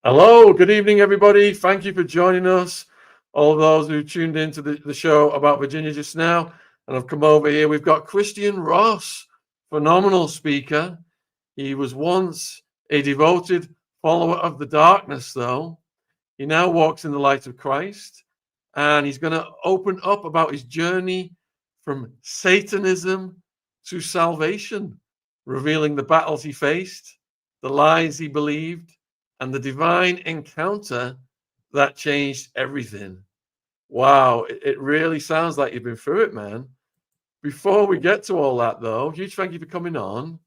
Hello, good evening, everybody. Thank you for joining us. All those who tuned into the show about Virginia just now and have come over here. We've got Christian Ross, phenomenal speaker. He was once a devoted follower of the darkness, though. He now walks in the light of Christ, and he's going to open up about his journey from Satanism to salvation, revealing the battles he faced, the lies he believed, and the divine encounter that changed everything. Wow, it really sounds like you've been through it, man. Before we get to all that, though, huge thank you for coming on.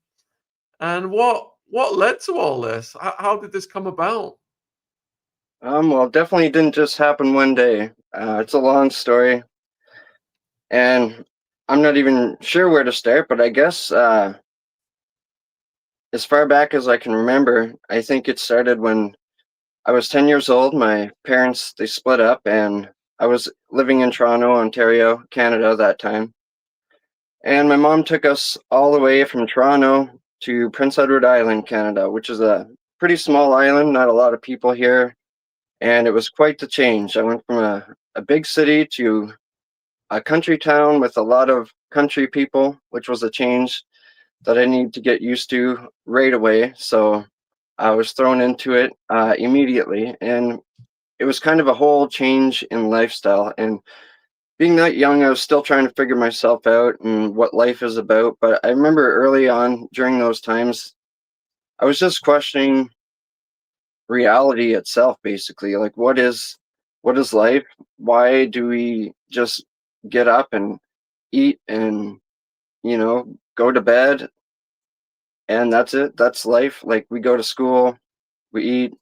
And what led to all this? How did this come about? Well, definitely didn't just happen one day. It's a long story, and I'm not even sure where to start. But I guess as far back as I can remember, I think it started when I was 10 years old. My parents they split up, and I was living in Toronto, Ontario, Canada at that time. And my mom took us all the way from Toronto to Prince Edward Island, Canada, which is a pretty small island. Not a lot of people here, and it was quite the change. I went from a big city to a country town with a lot of country people, which was a change that I needed to get used to right away. So I was thrown into it immediately, and it was kind of a whole change in lifestyle. And being that young, I was still trying to figure myself out and what life is about. But I remember early on during those times, I was just questioning reality itself, basically. Like, what is life? Why do we just get up and eat and go to bed, and that's it? That's life. Like, we go to school, we eat.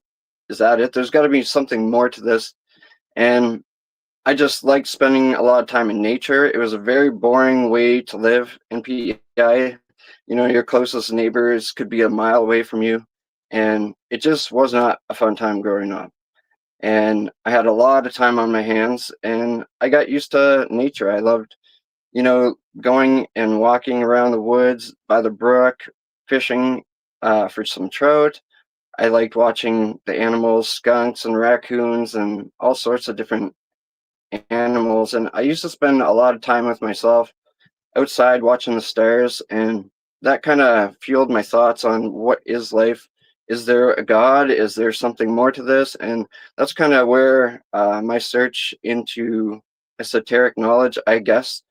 Is that it? There's got to be something more to this. And I just liked spending a lot of time in nature. It was a very boring way to live in PEI. Your closest neighbors could be a mile away from you, and it just was not a fun time growing up. And I had a lot of time on my hands, and I got used to nature. I loved, going and walking around the woods by the brook, fishing for some trout. I liked watching the animals, skunks and raccoons, and all sorts of different animals. And I used to spend a lot of time with myself outside watching the stars, and that kind of fueled my thoughts on what is life. Is there a God? Is there something more to this? And that's kind of where my search into esoteric knowledge, I guess,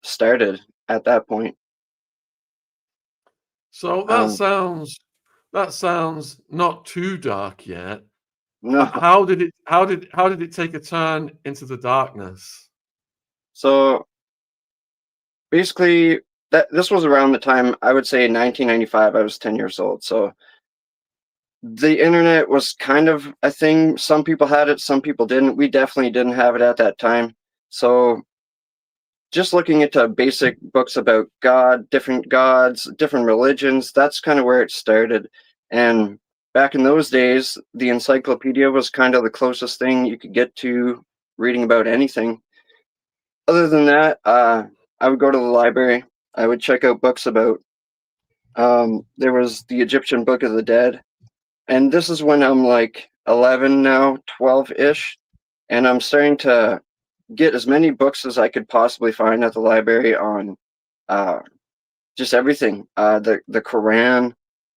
started at that point. So Um, that sounds not too dark yet. no, How did it take a turn into the darkness? so basically, that this was around the time, I would say, 1995. I was 10 years old. So the internet was kind of a thing. Some people had it, some people didn't. We definitely didn't have it at that time. So just looking into basic books about God, different gods, different religions, that's kind of where it started. And back in those days, the encyclopedia was kind of the closest thing you could get to reading about anything. Other than that, I would go to the library. I would check out books about. There was the Egyptian Book of the Dead, and this is when I'm like 11 now, 12-ish, and I'm starting to get as many books as I could possibly find at the library on uh, just everything. The Quran,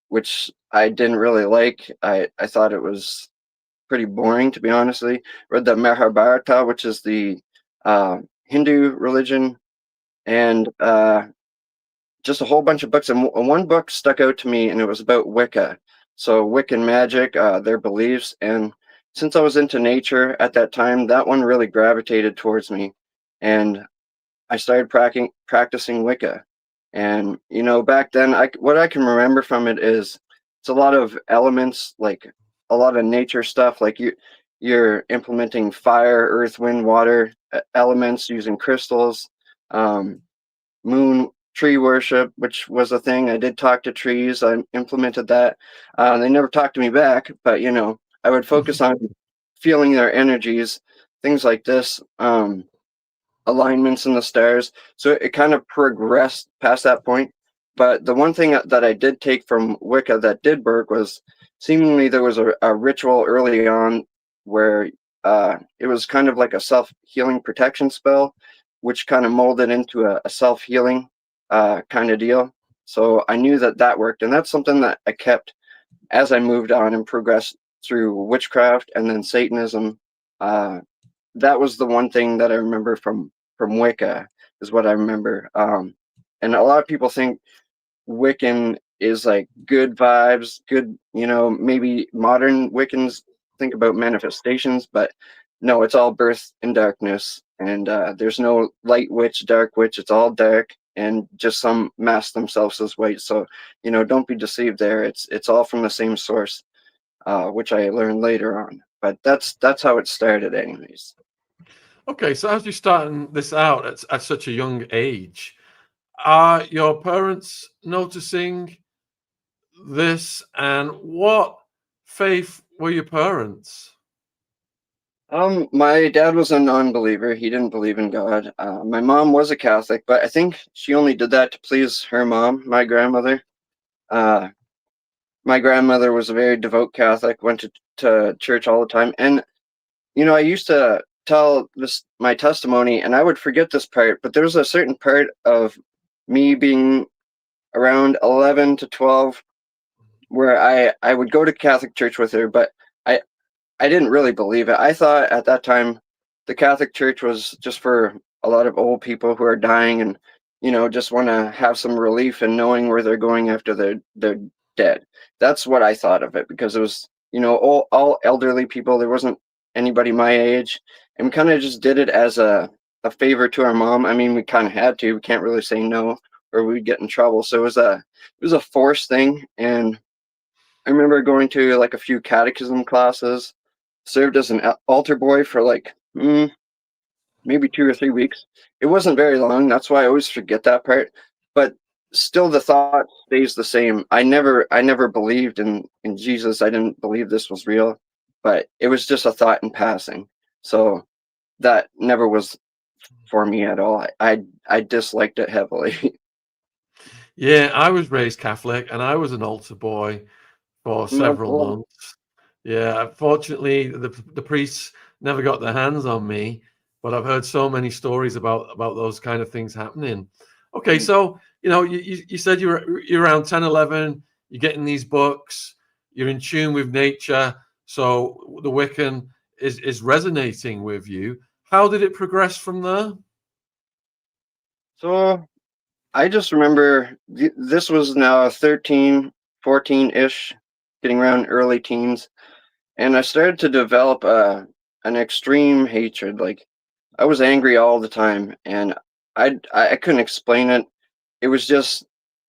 which I didn't really like. I thought it was pretty boring, to be honestly. Read the Mahabharata, which is the Hindu religion, and just a whole bunch of books. And one book stuck out to me, and it was about Wicca. So Wiccan magic, their beliefs. And since I was into nature at that time, that one really gravitated towards me. And I started practicing Wicca. And, back then, what I can remember from it is it's a lot of elements, like a lot of nature stuff. Like you're implementing fire, earth, wind, water elements using crystals, moon, tree worship, which was a thing. I did talk to trees. I implemented that. They never talked to me back, but I would focus on feeling their energies, things like this, alignments in the stars. So it kind of progressed past that point. But the one thing that I did take from Wicca that did work was seemingly there was a ritual early on where it was kind of like a self-healing protection spell, which kind of molded into a self-healing kind of deal. So I knew that that worked, and that's something that I kept as I moved on and progressed through witchcraft and then Satanism. That was the one thing that I remember from Wicca, is what I remember. And a lot of people think Wiccan is like good vibes, good, maybe modern Wiccans think about manifestations, but no, it's all birth in darkness. And there's no light witch, dark witch. It's all dark, and just some mask themselves as white. So, don't be deceived there. It's all from the same source, which I learned later on. But that's how it started, anyways. Okay, so as you're starting this out at such a young age, are your parents noticing this, and what faith were your parents? My dad was a non-believer. He didn't believe in God. My mom was a Catholic, but I think she only did that to please her mom, my grandmother. Uh, my grandmother was a very devout Catholic, went to church all the time. And, I used to tell my testimony, and I would forget this part, but there was a certain part of me being around 11 to 12 where I would go to Catholic church with her, but I didn't really believe it. I thought at that time the Catholic Church was just for a lot of old people who are dying and, just want to have some relief and knowing where they're going after they're dead. That's what I thought of it, because it was, all elderly people. There wasn't anybody my age. And we kind of just did it as a favor to our mom. I mean, we kind of had to. We can't really say no or we'd get in trouble. So it was a forced thing. And I remember going to like a few catechism classes, served as an altar boy for like maybe 2 or 3 weeks. It wasn't very long. That's why I always forget that part. But still, the thought stays the same. I never believed in Jesus. I didn't believe this was real, but it was just a thought in passing. So that never was for me at all. I disliked it heavily. Yeah, I was raised Catholic, and I was an altar boy for No, several cool. months. Yeah, unfortunately, the priests never got their hands on me, but I've heard so many stories about those kind of things happening. Okay, so you said you're around 10, 11. You're getting these books. You're in tune with nature, so the Wiccan is resonating with you. How did it progress from there? So I just remember this was now 13, 14-ish, getting around early teens. And I started to develop an extreme hatred. Like, I was angry all the time, and I couldn't explain it. It was just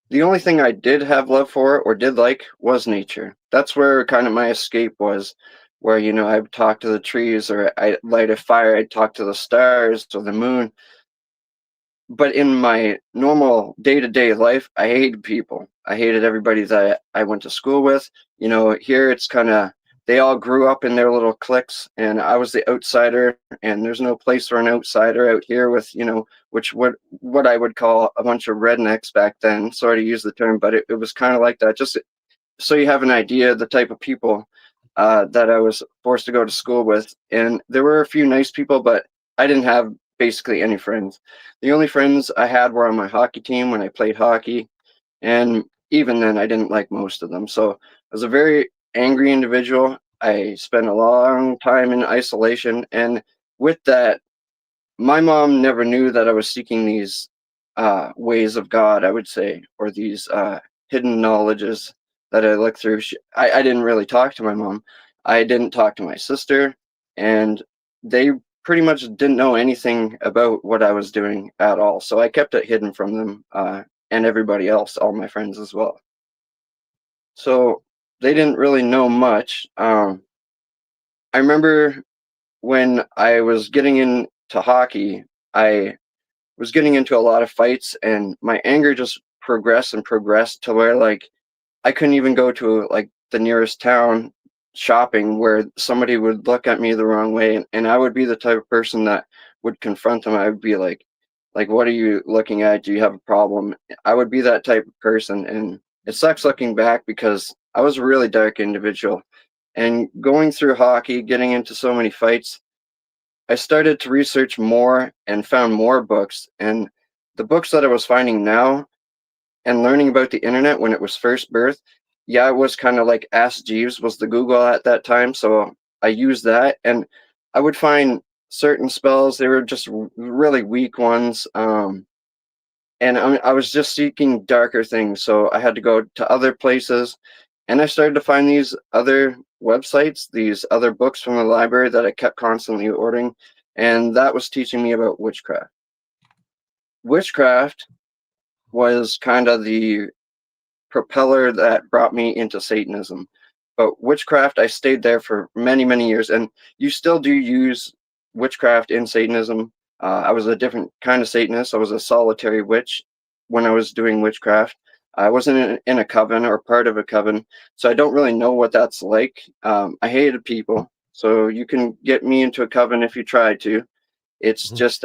the only thing I did have love for or did like was nature. That's where kind of my escape was, where I'd talk to the trees, or I light a fire, I'd talk to the stars or the moon. But in my normal day-to-day life, I hated people. I hated everybody that I went to school with. Here it's kind of, they all grew up in their little cliques, and I was the outsider, and there's no place for an outsider out here with, which what I would call a bunch of rednecks back then. Sorry to use the term, but it was kind of like that. Just so you have an idea of the type of people that I was forced to go to school with. And there were a few nice people, but I didn't have basically any friends. The only friends I had were on my hockey team when I played hockey. And even then, I didn't like most of them. So I was a very angry individual. I spent a long time in isolation. And with that, my mom never knew that I was seeking these ways of God, I would say, or these hidden knowledges that I looked through. I didn't really talk to my mom. I didn't talk to my sister, and they pretty much didn't know anything about what I was doing at all. So I kept it hidden from them and everybody else, all my friends as well. So they didn't really know much. I remember when I was getting into hockey, I was getting into a lot of fights, and my anger just progressed and progressed to where like I couldn't even go to like the nearest town shopping where somebody would look at me the wrong way, and I would be the type of person that would confront them. I would be like, what are you looking at? Do you have a problem? I would be that type of person, and it sucks looking back because I was a really dark individual. And going through hockey, getting into so many fights, I started to research more and found more books. And the books that I was finding now and learning about the internet when it was first birth, yeah, it was kind of like Ask Jeeves was the Google at that time. So I used that, and I would find certain spells. They were just really weak ones. And I was just seeking darker things. So I had to go to other places, and I started to find these other websites, these other books from the library that I kept constantly ordering. And that was teaching me about witchcraft. Witchcraft was kind of the propeller that brought me into Satanism. But witchcraft, I stayed there for many, many years. And you still do use witchcraft in Satanism. I was a different kind of Satanist. I was a solitary witch when I was doing witchcraft. I wasn't in a coven or part of a coven, so I don't really know what that's like. I hated people, so you can get me into a coven if you try to. It's just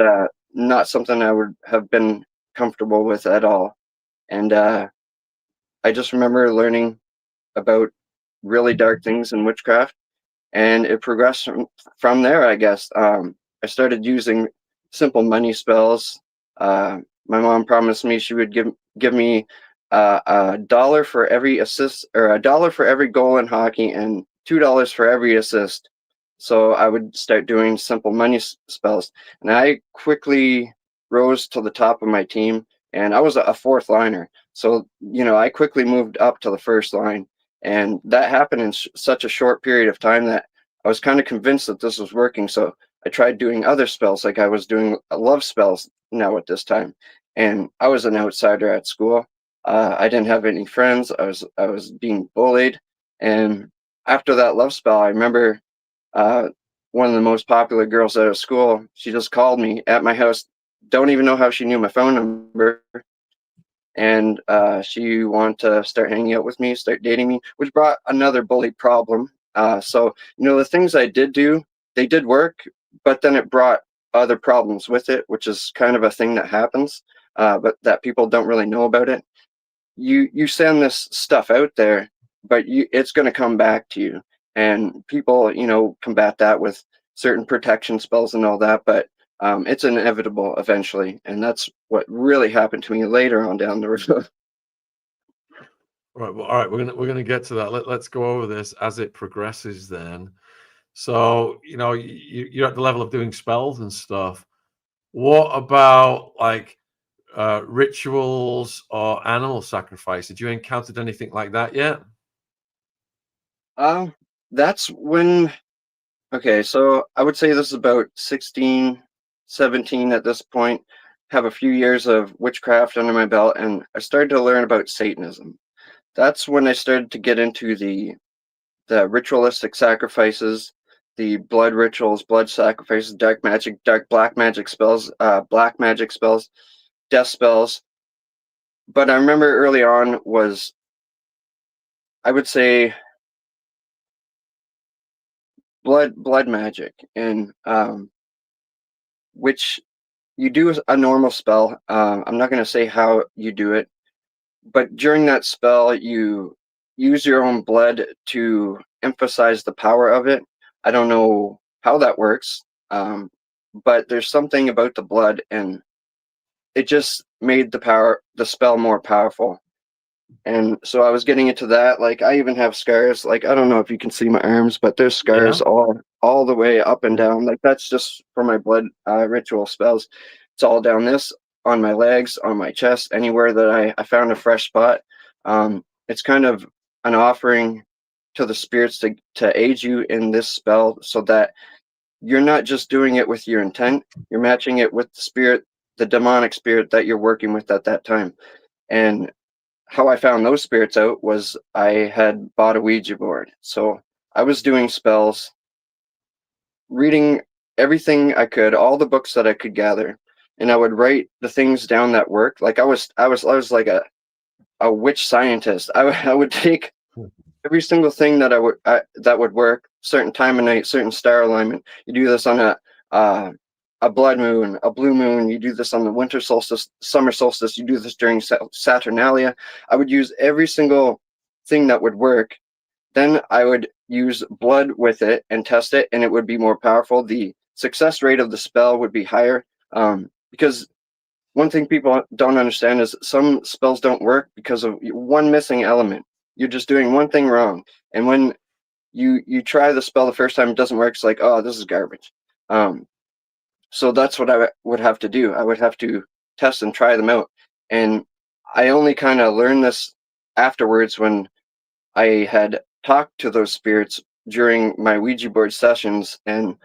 not something I would have been comfortable with at all. And I just remember learning about really dark things in witchcraft, and it progressed from there, I guess. I started using simple money spells. My mom promised me she would give me $1 for every assist, or $1 for every goal in hockey, and $2 for every assist. So I would start doing simple money spells, and I quickly rose to the top of my team. And I was a fourth liner, so I quickly moved up to the first line, and that happened in such a short period of time that I was kind of convinced that this was working. So I tried doing other spells, like I was doing love spells now at this time, and I was an outsider at school. I didn't have any friends. I was being bullied, and after that love spell, I remember uh, one of the most popular girls out of school. She just called me at my house. Don't even know how she knew my phone number, and she wanted to start hanging out with me, start dating me, which brought another bully problem. So the things I did do, they did work, but then it brought other problems with it, which is kind of a thing that happens, but that people don't really know about it. You send this stuff out there, but it's going to come back to you, and people combat that with certain protection spells and all that, but it's inevitable eventually, and that's what really happened to me later on down the road. Right. Well, all right. We're gonna get to that. Let's go over this as it progresses. Then, so you're at the level of doing spells and stuff. What about like rituals or animal sacrifice? Did you encountered anything like that yet? um that's when, okay, so I would say this is about 16, 17 at this point. Have a few years of witchcraft under my belt, and I started to learn about Satanism. That's when I started to get into the ritualistic sacrifices, the blood rituals, blood sacrifices, dark magic, black magic spells, death spells. But I remember early on was, I would say, blood magic, and which you do a normal spell. I'm not going to say how you do it, but during that spell, you use your own blood to emphasize the power of it. I don't know how that works, but there's something about the blood, and it just made the spell more powerful. And so I was getting into that. Like, I even have scars. Like, I don't know if you can see my arms, but there's scars Yeah. all the way up and down. Like, that's just for my blood ritual spells. It's all down this, on my legs, on my chest, anywhere that I found a fresh spot. It's kind of an offering to the spirits to aid you in this spell, so that you're not just doing it with your intent. You're matching it with the spirit, the demonic spirit that you're working with at that time. And how I found those spirits out was I had bought a Ouija board. So I was doing spells, reading everything I could, all the books that I could gather, and I would write the things down that worked. Like, I was like a witch scientist. I would take every single thing that would work, certain time of night, certain star alignment. You do this on a blood moon, a blue moon. You do this on the winter solstice, summer solstice. You do this during Saturnalia. I would use every single thing that would work, then I would use blood with it and test it, and it would be more powerful. The success rate of the spell would be higher, because one thing people don't understand is some spells don't work because of one missing element. You're just doing one thing wrong, and when you try the spell the first time, it doesn't work. It's like, oh, this is garbage. So that's what I would have to do. I would have to test and try them out, and I only kind of learned this afterwards when I had talked to those spirits during my Ouija board sessions, and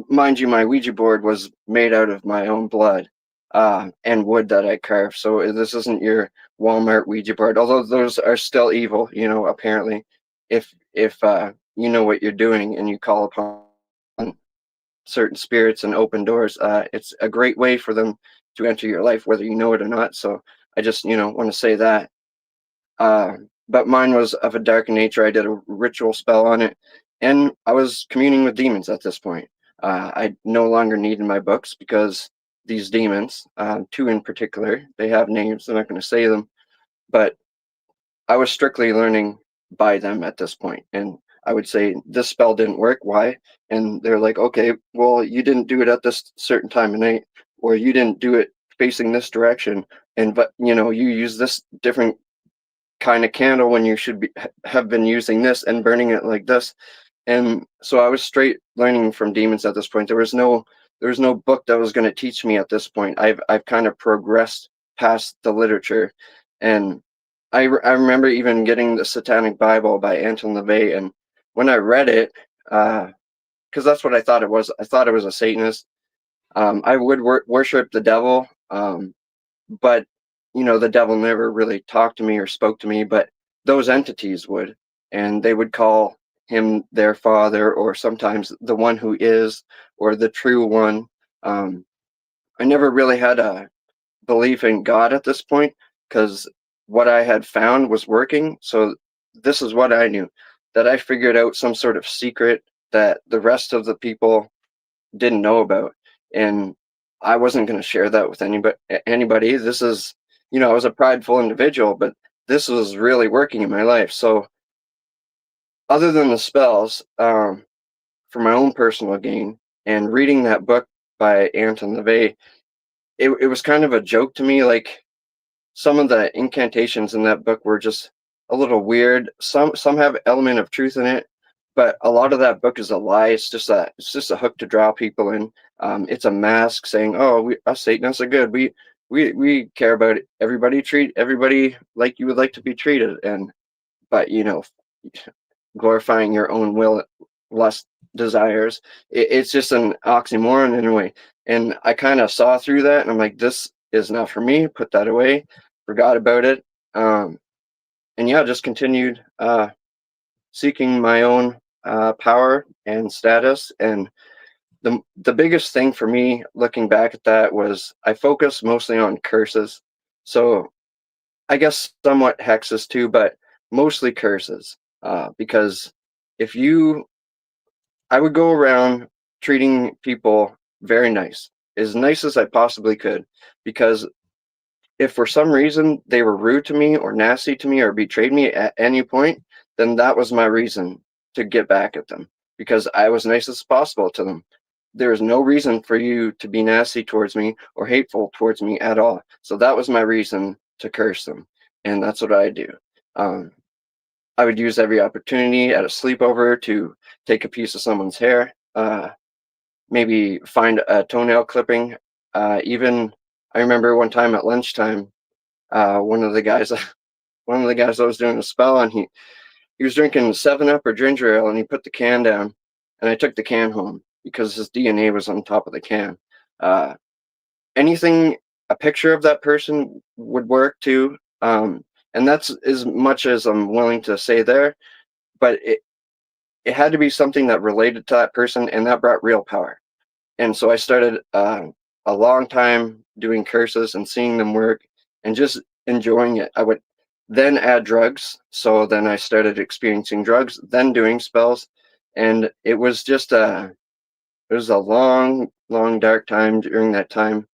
mind you, my Ouija board was made out of my own blood and wood that I carved. So this isn't your Walmart Ouija board, although those are still evil, apparently, if you know what you're doing and you call upon certain spirits and open doors. It's a great way for them to enter your life, whether you know it or not. So I just, want to say that. But mine was of a dark nature. I did a ritual spell on it, and I was communing with demons at this point. I no longer needed my books because these demons, two in particular, they have names. I'm not going to say them, but I was strictly learning by them at this point. And I would say, this spell didn't work. Why? And they're like, okay, well, you didn't do it at this certain time of night, or you didn't do it facing this direction. But you use this different kind of candle when you should have been using this and burning it like this. And so I was straight learning from demons at this point. There was no book that was going to teach me at this point. I've kind of progressed past the literature, and I remember even getting the Satanic Bible by Anton LaVey, and when I read it, because that's what I thought it was. I thought it was a Satanist. I would worship the devil, but the devil never really talked to me or spoke to me, but those entities would, and they would call him their father, or sometimes the one who is, or the true one. I never really had a belief in God at this point, because what I had found was working. So this is what I knew, that I figured out some sort of secret that the rest of the people didn't know about, and I wasn't going to share that with anybody. This is, I was a prideful individual, but this was really working in my life. So other than the spells, for my own personal gain, and reading that book by Anton LaVey, it was kind of a joke to me. Like, some of the incantations in that book were just a little weird. Some have element of truth in it, but a lot of that book is a lie. It's just a hook to draw people in. It's a mask saying, "Oh, us Satanists are good. We care about everybody. Treat everybody like you would like to be treated." But glorifying your own will, lust, desires. It's just an oxymoron in a way. And I kind of saw through that, and I'm like, this is not for me. Put that away. Forgot about it. And yeah, just continued seeking my own power and status. And the biggest thing for me looking back at that was I focused mostly on curses. So I guess somewhat hexes too, but mostly curses. Because I would go around treating people very nice, as nice as I possibly could, because if for some reason they were rude to me or nasty to me or betrayed me at any point, then that was my reason to get back at them, because I was nice as possible to them. There is no reason for you to be nasty towards me or hateful towards me at all. So that was my reason to curse them. And that's what I do. I would use every opportunity at a sleepover to take a piece of someone's hair, maybe find a toenail clipping. Even I remember one time at lunchtime, one of the guys I was doing a spell on, he was drinking 7-Up or ginger ale, and he put the can down, and I took the can home because his DNA was on top of the can. Anything, a picture of that person would work too. And that's as much as I'm willing to say there, but it had to be something that related to that person, and that brought real power. And so I started a long time doing curses and seeing them work and just enjoying it. I would then add drugs. So then I started experiencing drugs, then doing spells. And it was just it was a long, long, dark time during that time.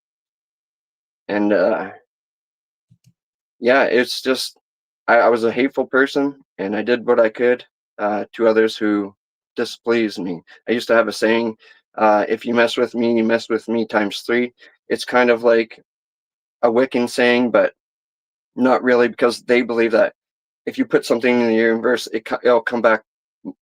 And yeah, it's just I was a hateful person, and I did what I could to others who displeased me. I used to have a saying, if you mess with me, you mess with me times three. It's kind of like a Wiccan saying, but not really, because they believe that if you put something in the universe, it'll come back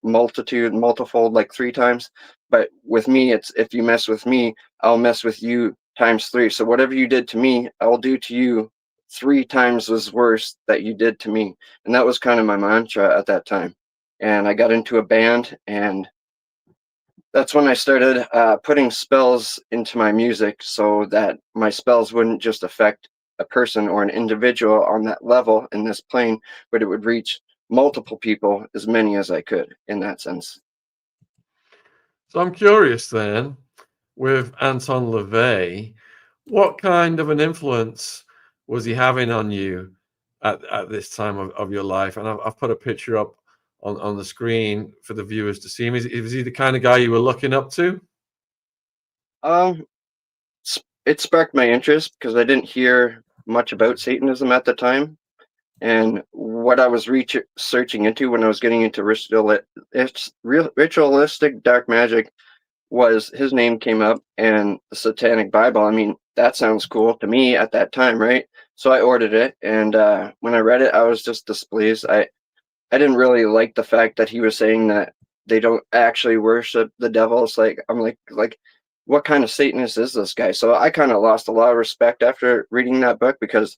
multifold, like three times. But with me, it's if you mess with me, I'll mess with you times three. So whatever you did to me, I'll do to you three times as worse that you did to me. And that was kind of my mantra at that time. And I got into a band, and that's when I started putting spells into my music so that my spells wouldn't just affect a person or an individual on that level in this plane, but it would reach multiple people, as many as I could in that sense. So I'm curious then, with Anton LaVey, what kind of an influence was he having on you at this time of your life? And I've put a picture up on the screen for the viewers to see him. Is he the kind of guy you were looking up to? Um, it sparked my interest because I didn't hear much about Satanism at the time. And what I was searching into when I was getting into ritualistic dark magic was his name came up, and the Satanic Bible. I mean, that sounds cool to me at that time, right? So I ordered it, and when I read it, I was just displeased. I didn't really like the fact that he was saying that they don't actually worship the devil. It's like I'm like what kind of Satanist is this guy? So I kind of lost a lot of respect after reading that book, because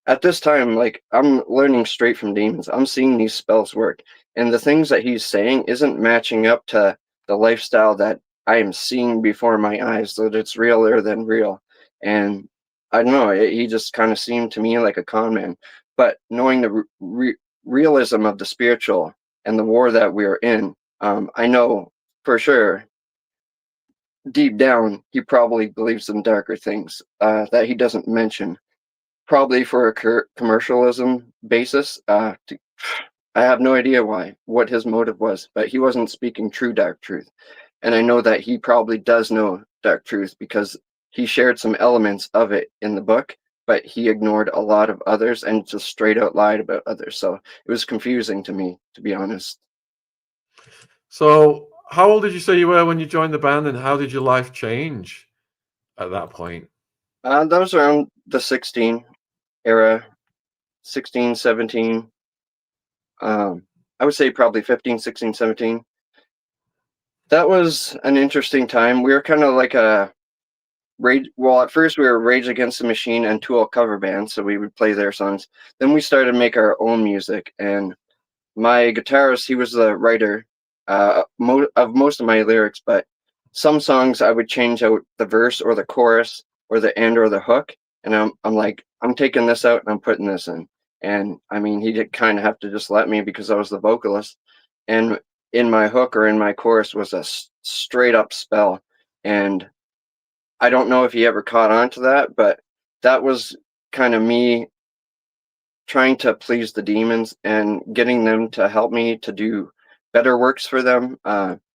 at this time, like, I'm learning straight from demons. I'm seeing these spells work, and the things that he's saying isn't matching up to the lifestyle that I am seeing before my eyes. That it's realer than real, and I don't know. He just kind of seemed to me like a con man. But knowing the realism of the spiritual and the war that we're in, I know for sure deep down he probably believes in darker things that he doesn't mention, probably for a commercialism basis. I have no idea what his motive was, but he wasn't speaking true dark truth. And I know that he probably does know dark truth because he shared some elements of it in the book, but he ignored a lot of others and just straight out lied about others. So it was confusing to me, to be honest. So how old did you say you were when you joined the band, and how did your life change at that point? That was around the 16 era, 16, 17. I would say probably 15, 16, 17. That was an interesting time. We were kind of like a rage. Well, at first we were Rage Against the Machine and Tool cover band, so we would play their songs. Then we started to make our own music, and my guitarist, he was the writer of most of my lyrics, but some songs I would change out the verse or the chorus or the end or the hook, and I'm like, I'm taking this out and I'm putting this in. And I mean, he did kind of have to just let me because I was the vocalist. And in my hook or in my chorus was a straight up spell, and I don't know if he ever caught on to that, but that was kind of me trying to please the demons and getting them to help me to do better works for them,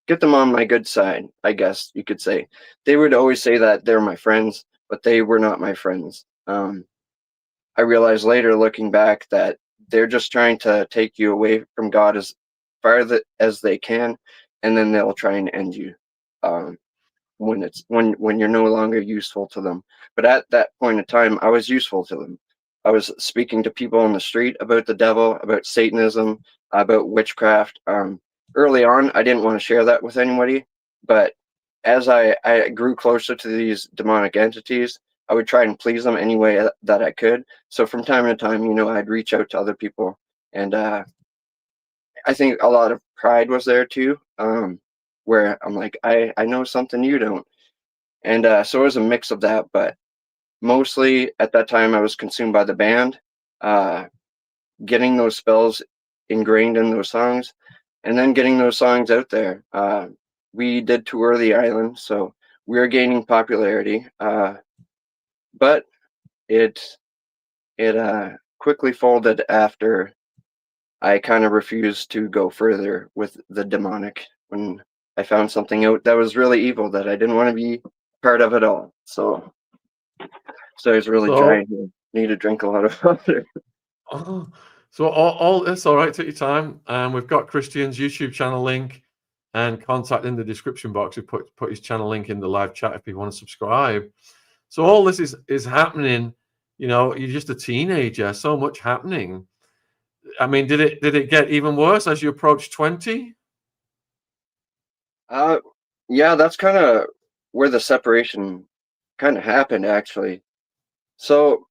get them on my good side, I guess you could say. They would always say that they're my friends, but they were not my friends. I realized later, looking back, that they're just trying to take you away from God as far as they can, and then they'll try and end you. When you're no longer useful to them. But at that point in time, I was useful to them. I was speaking to people on the street about the devil, about Satanism, about witchcraft. Early on, I didn't want to share that with anybody, but as I grew closer to these demonic entities, I would try and please them any way that I could. So from time to time, I'd reach out to other people, and I think a lot of pride was there too, where I'm like, I know something you don't. And so it was a mix of that, but mostly at that time I was consumed by the band, uh, getting those spells ingrained in those songs, and then getting those songs out there. We did tour the island, so we were gaining popularity, but it quickly folded after I kind of refused to go further with the demonic when I found something out that was really evil that I didn't want to be part of at all. So I was really So dry here. Need to drink a lot of water. oh, So all it's all right. Take your time. We've got Christian's YouTube channel link and contact in the description box. We put his channel link in the live chat if you want to subscribe. So all this is happening. You know, you're just a teenager. So much happening. I mean, did it get even worse as you approached 20? Yeah, that's kind of where the separation kind of happened, actually. So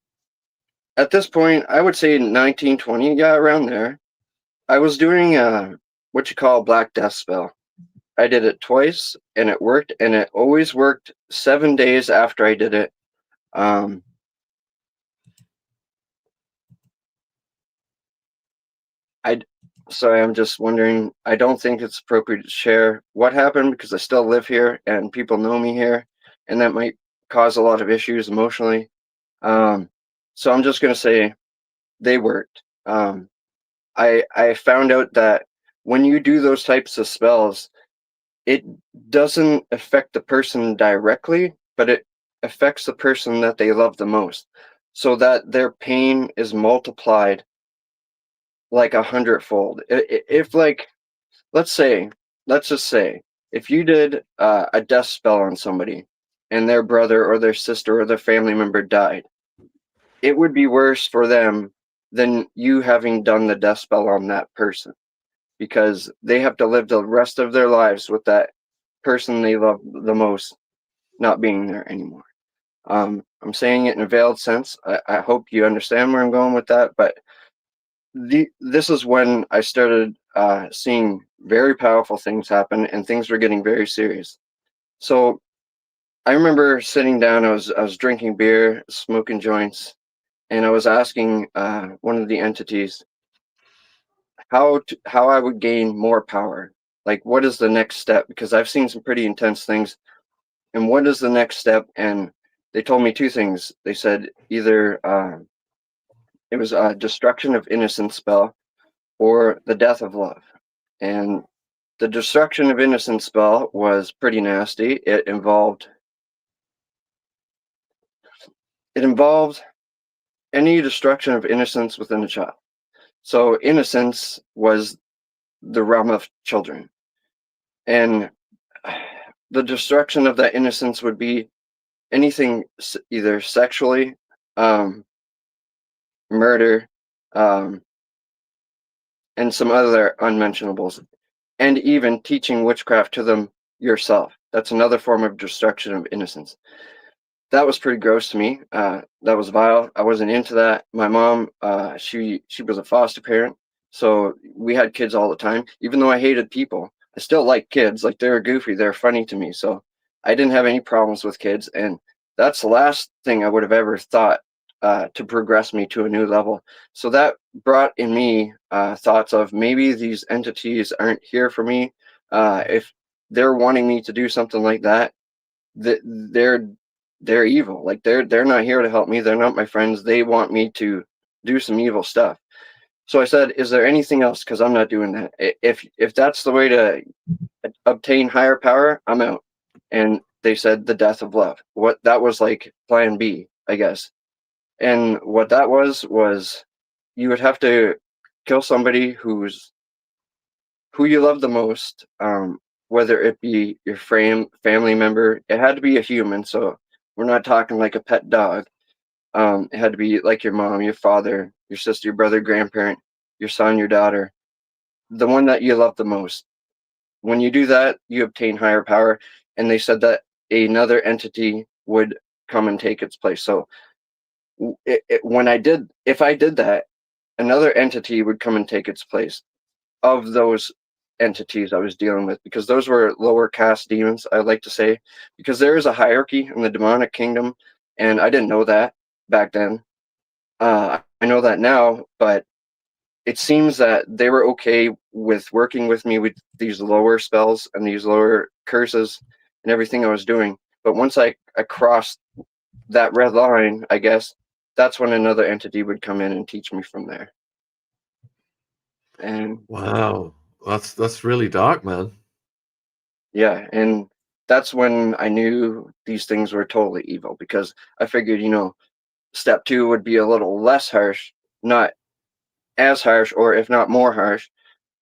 at this point, I would say 19, 20, yeah, around there. I was doing what you call a black death spell. I did it twice, and it worked, and it always worked 7 days after I did it. Um, I Sorry, I'm just wondering. I don't think it's appropriate to share what happened because I still live here and people know me here, and that might cause a lot of issues emotionally. Um, so I'm just gonna say they worked. I found out that when you do those types of spells, it doesn't affect the person directly, but it affects the person that they love the most, so that their pain is multiplied like 100-fold. If like, let's say, let's just say, if you did a death spell on somebody, and their brother or their sister or their family member died, it would be worse for them than you having done the death spell on that person, because they have to live the rest of their lives with that person they love the most not being there anymore. I'm saying it in a veiled sense. I hope you understand where I'm going with that. But this is when I started seeing very powerful things happen, and things were getting very serious. So I remember sitting down. I was drinking beer, smoking joints, and I was asking one of the entities how I would gain more power. Like, what is the next step? Because I've seen some pretty intense things, and what is the next step? And they told me two things. They said either it was a destruction of innocence spell or the death of love. And the destruction of innocence spell was pretty nasty. It involved any destruction of innocence within a child. So innocence was the realm of children, and the destruction of that innocence would be anything either sexually, um, murder, um, and some other unmentionables, and even teaching witchcraft to them yourself. That's another form of destruction of innocence. That was pretty gross to me. That was vile. I wasn't into that. My mom, she was a foster parent, so we had kids all the time. Even though I hated people, I still liked kids. Like, they were goofy, they're funny to me. So I didn't have any problems with kids, and that's the last thing I would have ever thought to progress me to a new level. So that brought in me thoughts of maybe these entities aren't here for me. If they're wanting me to do something like that, they're evil. Like, they're not here to help me. They're not my friends. They want me to do some evil stuff. So I said, is there anything else? Because I'm not doing that. If that's the way to obtain higher power, I'm out. And they said the death of love. What that was, like plan B, I guess. And what that was you would have to kill somebody who you love the most, whether it be your family member. It had to be a human, so we're not talking like a pet dog. It had to be like your mom, your father, your sister, your brother, grandparent, your son, your daughter, the one that you love the most. When you do that, you obtain higher power. And they said that another entity would come and take its place. So if I did that, another entity would come and take its place of those entities I was dealing with, because those were lower caste demons, I like to say, because there is a hierarchy in the demonic kingdom, and I didn't know that back then. I know that now, but it seems that they were okay with working with me with these lower spells and these lower curses and everything I was doing. But once I crossed that red line, I guess, that's when another entity would come in and teach me from there. And Wow, that's really dark, man. yeah, and that's when I knew these things were totally evil, because I figured, step two would be a little less harsh, not as harsh, or if not more harsh,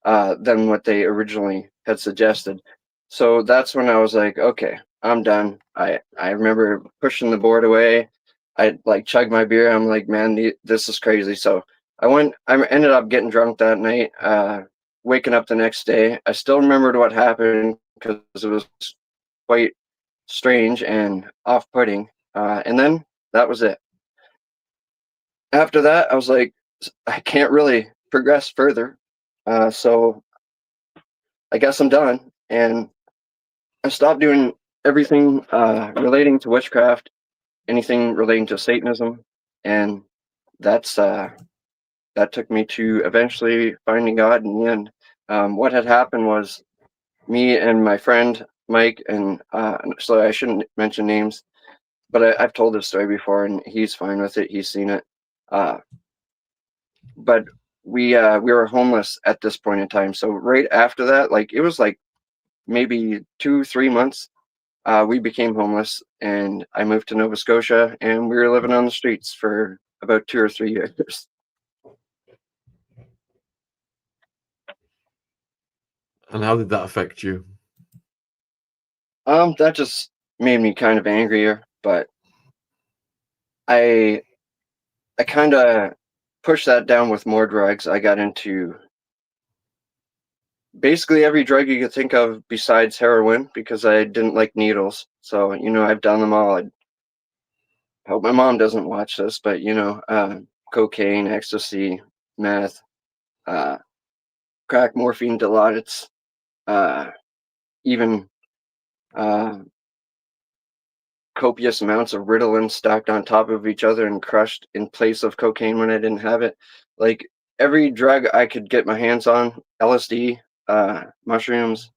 than what they originally had suggested. So that's when I was like, okay, I'm done. I remember pushing the board away. I like chugged my beer. I'm like, man, this is crazy. So I ended up getting drunk that night, waking up the next day. I still remembered what happened because it was quite strange and off-putting. And then that was it. After that, I was like, I can't really progress further. So I guess I'm done. And I stopped doing everything relating to witchcraft, anything relating to Satanism. And that's that took me to eventually finding God in the end. What had happened was me and my friend Mike, and so I shouldn't mention names, but I've told this story before, and he's fine with it. He's seen it. Uh, but we were homeless at this point in time. So right after that, like it was like maybe 2-3 months, we became homeless, and I moved to Nova Scotia, and we were living on the streets for about 2 or 3 years. And how did that affect you? That just made me kind of angrier, but I I kind of pushed that down with more drugs. I got into basically every drug you could think of besides heroin because I didn't like needles. So, I've done them all. I hope my mom doesn't watch this, but, cocaine, ecstasy, meth, uh, crack, morphine, dilaudits, uh, even uh, copious amounts of Ritalin stacked on top of each other and crushed in place of cocaine when I didn't have it. Like every drug I could get my hands on, LSD, mushrooms,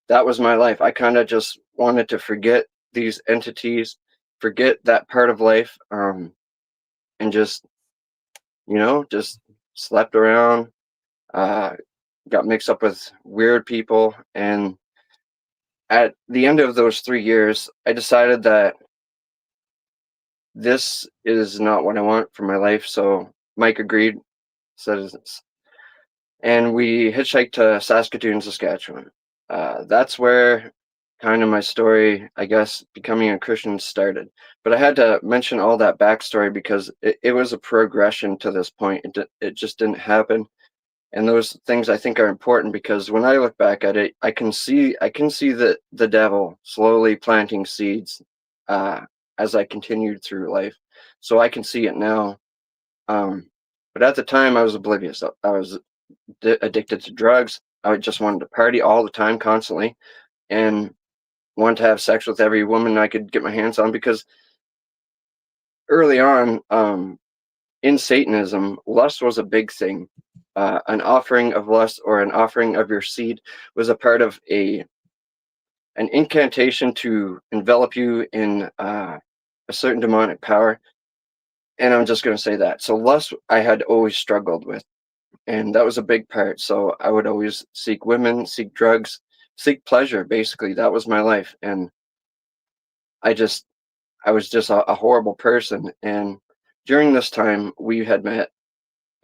that was my life. I kind of just wanted to forget these entities, forget that part of life, and just slept around, uh, got mixed up with weird people. And at the end of those 3 years, I decided that this is not what I want for my life. So Mike agreed, said, and we hitchhiked to Saskatoon, Saskatchewan. That's where kind of my story, I guess, becoming a Christian started. But I had to mention all that backstory because it was a progression to this point. It just didn't happen. And those things I think are important because when I look back at it, I can see the devil slowly planting seeds uh, as I continued through life. So I can see it now. But at the time, I was oblivious. I was addicted to drugs. I just wanted to party all the time, constantly, and wanted to have sex with every woman I could get my hands on. Because early on, in Satanism, lust was a big thing. An offering of lust or an offering of your seed was a part of an incantation to envelop you in a certain demonic power. And I'm just going to say that. So lust, I had always struggled with, and that was a big part. So I would always seek women, seek drugs, seek pleasure. Basically, that was my life, and I just I was just a horrible person. And during this time, we had met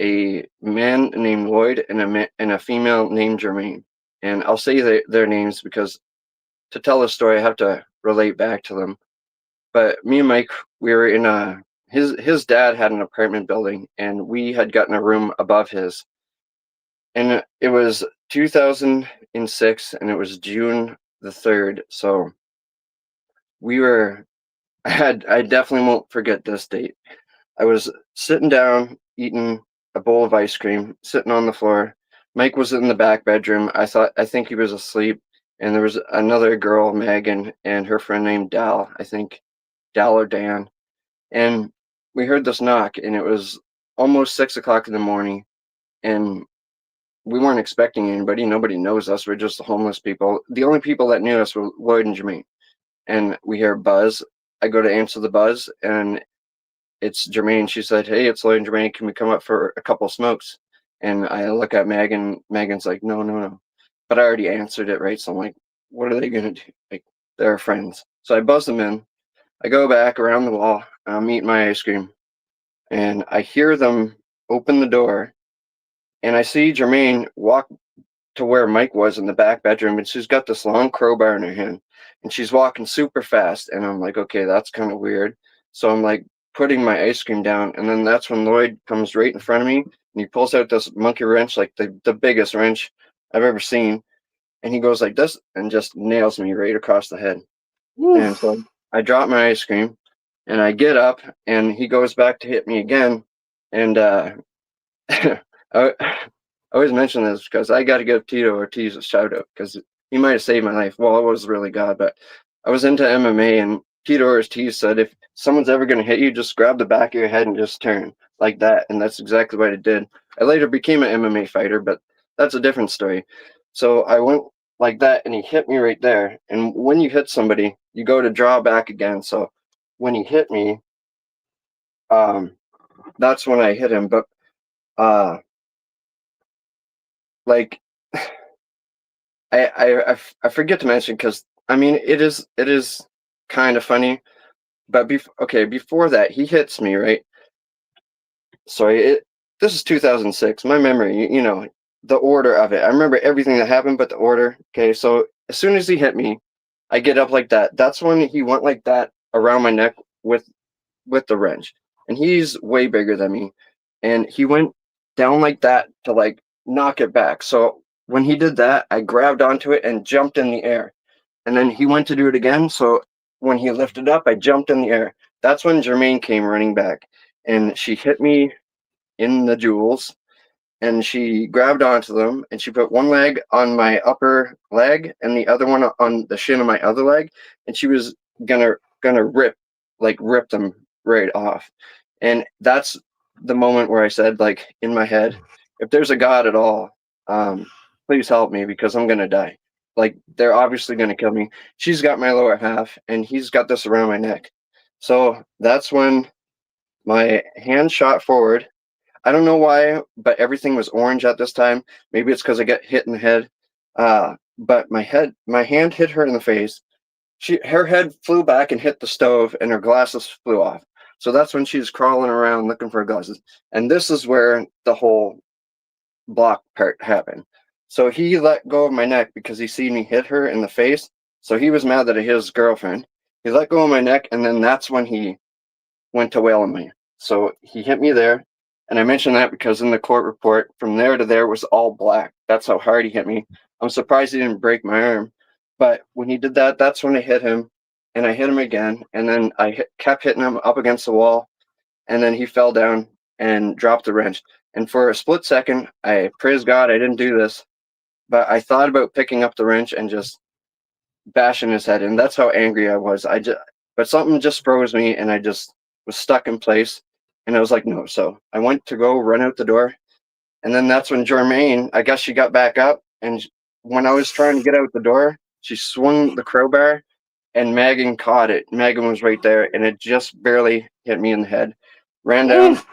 a man named Lloyd and a female named Jermaine. And I'll say their names because to tell the story, I have to relate back to them. But me and Mike, we were in his dad had an apartment building, and we had gotten a room above his. And it was 2006, and it was June the 3rd. So we were, I definitely won't forget this date. I was sitting down, eating a bowl of ice cream, sitting on the floor. Mike was in the back bedroom. I think he was asleep. And there was another girl, Megan, and her friend named Dal, I think Dal or Dan. And we heard this knock, and it was almost 6 o'clock in the morning. And we weren't expecting anybody. Nobody knows us. We're just homeless people. The only people that knew us were Lloyd and Jermaine. And we hear buzz. I go to answer the buzz, and it's Jermaine. She said, "Hey, it's Lloyd and Jermaine. Can we come up for a couple smokes?" And I look at Megan. Megan's like, "No, no, no." But I already answered it, right? So I'm like, what are they going to do? Like, they're friends. So I buzz them in. I go back around the wall. I'm eating my ice cream. And I hear them open the door. and I see Jermaine walk to where Mike was in the back bedroom, and she's got this long crowbar in her hand, and she's walking super fast. And I'm like, okay, that's kind of weird. So I'm like putting my ice cream down, and then that's when Lloyd comes right in front of me, and he pulls out this monkey wrench, like the biggest wrench I've ever seen, and he goes like this and just nails me right across the head. And Oof. so I drop my ice cream, and I get up, and he goes back to hit me again, and I, I always mention this because I got to give Tito Ortiz a shout out because he might have saved my life. Well, it was really God, but I was into MMA, and Tito Ortiz said if someone's ever going to hit you, just grab the back of your head and just turn like that. And that's exactly what I did. I later became an MMA fighter, but that's a different story. So I went like that, and he hit me right there. And when you hit somebody, you go to draw back again. So when he hit me, that's when I hit him. But uh, like I forget to mention because I mean it is kind of funny, but before that he hits me right. Sorry, this is 2006. My memory, the order of it. I remember everything that happened, but the order. Okay, so as soon as he hit me, I get up like that. That's when he went like that around my neck with the wrench, and he's way bigger than me, and he went down like that to like knock it back. So when he did that, I grabbed onto it and jumped in the air. And then he went to do it again. So when he lifted up, I jumped in the air. That's when Jermaine came running back, and she hit me in the jewels, and she grabbed onto them, and she put one leg on my upper leg and the other one on the shin of my other leg, and she was gonna rip them right off. And that's the moment where I said, like, in my head, if there's a God at all, please help me because I'm gonna die. Like, they're obviously gonna kill me. She's got my lower half, and he's got this around my neck. So that's when my hand shot forward. I don't know why, but everything was orange at this time. Maybe it's because I got hit in the head. But my hand hit her in the face. Her head flew back and hit the stove, and her glasses flew off. So that's when she's crawling around looking for her glasses. And this is where the whole block part happened. So he let go of my neck because he seen me hit her in the face. So he was mad that I hit his girlfriend. He let go of my neck, and then that's when he went to wailing me. So he hit me there. And I mention that because in the court report, from there to there was all black. That's how hard he hit me. I'm surprised he didn't break my arm. But when he did that, that's when I hit him. And I hit him again. And then kept hitting him up against the wall. And then he fell down and dropped the wrench. And for a split second, I praise God I didn't do this. But I thought about picking up the wrench and just bashing his head. And that's how angry I was. But something just froze me, and I just was stuck in place. And I was like, no. So I went to go run out the door. And then that's when Jermaine, I guess she got back up. And when I was trying to get out the door, she swung the crowbar, and Megan caught it. Megan was right there, and it just barely hit me in the head. Ran down, Oof.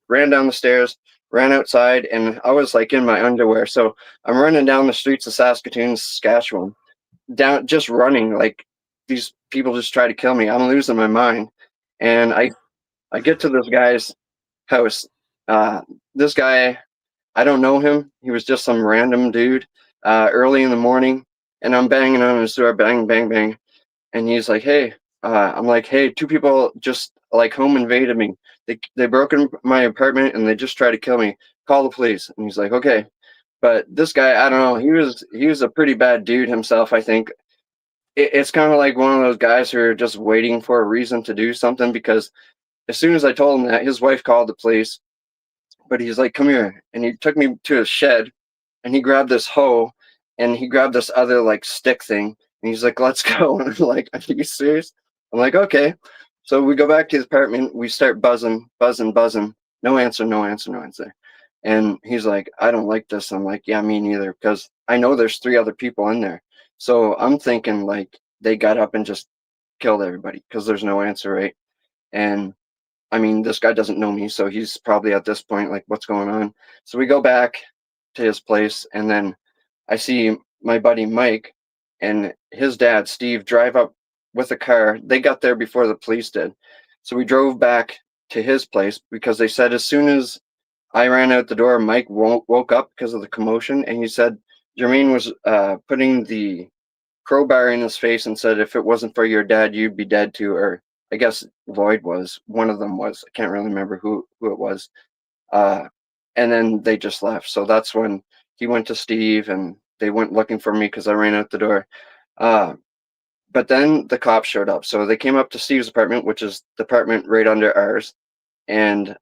ran down the stairs, ran outside, and I was like in my underwear. So I'm running down the streets of Saskatoon, Saskatchewan, down just running like these people just try to kill me. I'm losing my mind. And I get to this guy's house. This guy, I don't know him. He was just some random dude. Early in the morning, and I'm banging on his door, bang, bang, bang. And he's like, "Hey," I'm like, "Hey, two people just like home invaded me. They broke in my apartment and they just tried to kill me. Call the police." And he's like, "Okay." But this guy, I don't know. He was a pretty bad dude himself. I think it's kind of like one of those guys who are just waiting for a reason to do something, because as soon as I told him that, his wife called the police. But he's like, "Come here," and he took me to his shed, and he grabbed this hoe, and he grabbed this other like stick thing, and he's like, "Let's go." And I'm like, "Are you serious?" I'm like, "Okay." So we go back to his apartment. We start buzzing, buzzing, buzzing. No answer, no answer, no answer. And he's like, "I don't like this." I'm like, "Yeah, me neither," because I know there's 3 other people in there. So I'm thinking like they got up and just killed everybody because there's no answer, right? And I mean, this guy doesn't know me, so he's probably at this point like, what's going on? So we go back to his place, and then I see my buddy Mike and his dad, Steve, drive up with a car. They got there before the police did. So we drove back to his place because they said as soon as I ran out the door. Mike woke up because of the commotion, and he said Jermaine was putting the crowbar in his face and said, if it wasn't for your dad, you'd be dead too. Or I guess Lloyd was. One of them was. I can't really remember who it was. And then they just left. So that's when he went to Steve, and they went looking for me because I ran out the door. But then the cops showed up. So they came up to Steve's apartment, which is the apartment right under ours. And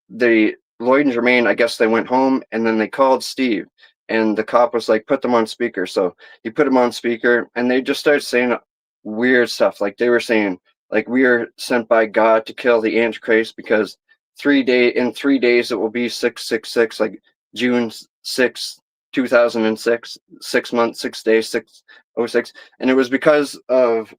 the Lloyd and Jermaine, I guess they went home, and then they called Steve, and the cop was like, put them on speaker. So he put them on speaker, and they just started saying weird stuff. Like they were saying, like, we are sent by God to kill the Antichrist because in 3 days it will be 666, like June 6th, 2006, 6 months, 6 days, 606. And it was because of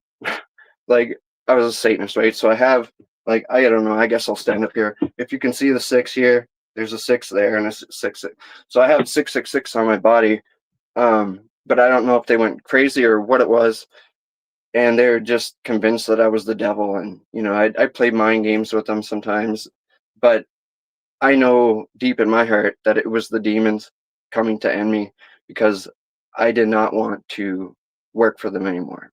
like I was a Satanist, right? So I have, like, I don't know, I guess I'll stand up here. If you can see the 6 here, there's a 6 there and a 6. So I have 666 on my body. But I don't know if they went crazy or what it was. And they're just convinced that I was the devil. And, you know, I play mind games with them sometimes. But I know deep in my heart that it was the demons coming to end me because I did not want to work for them anymore.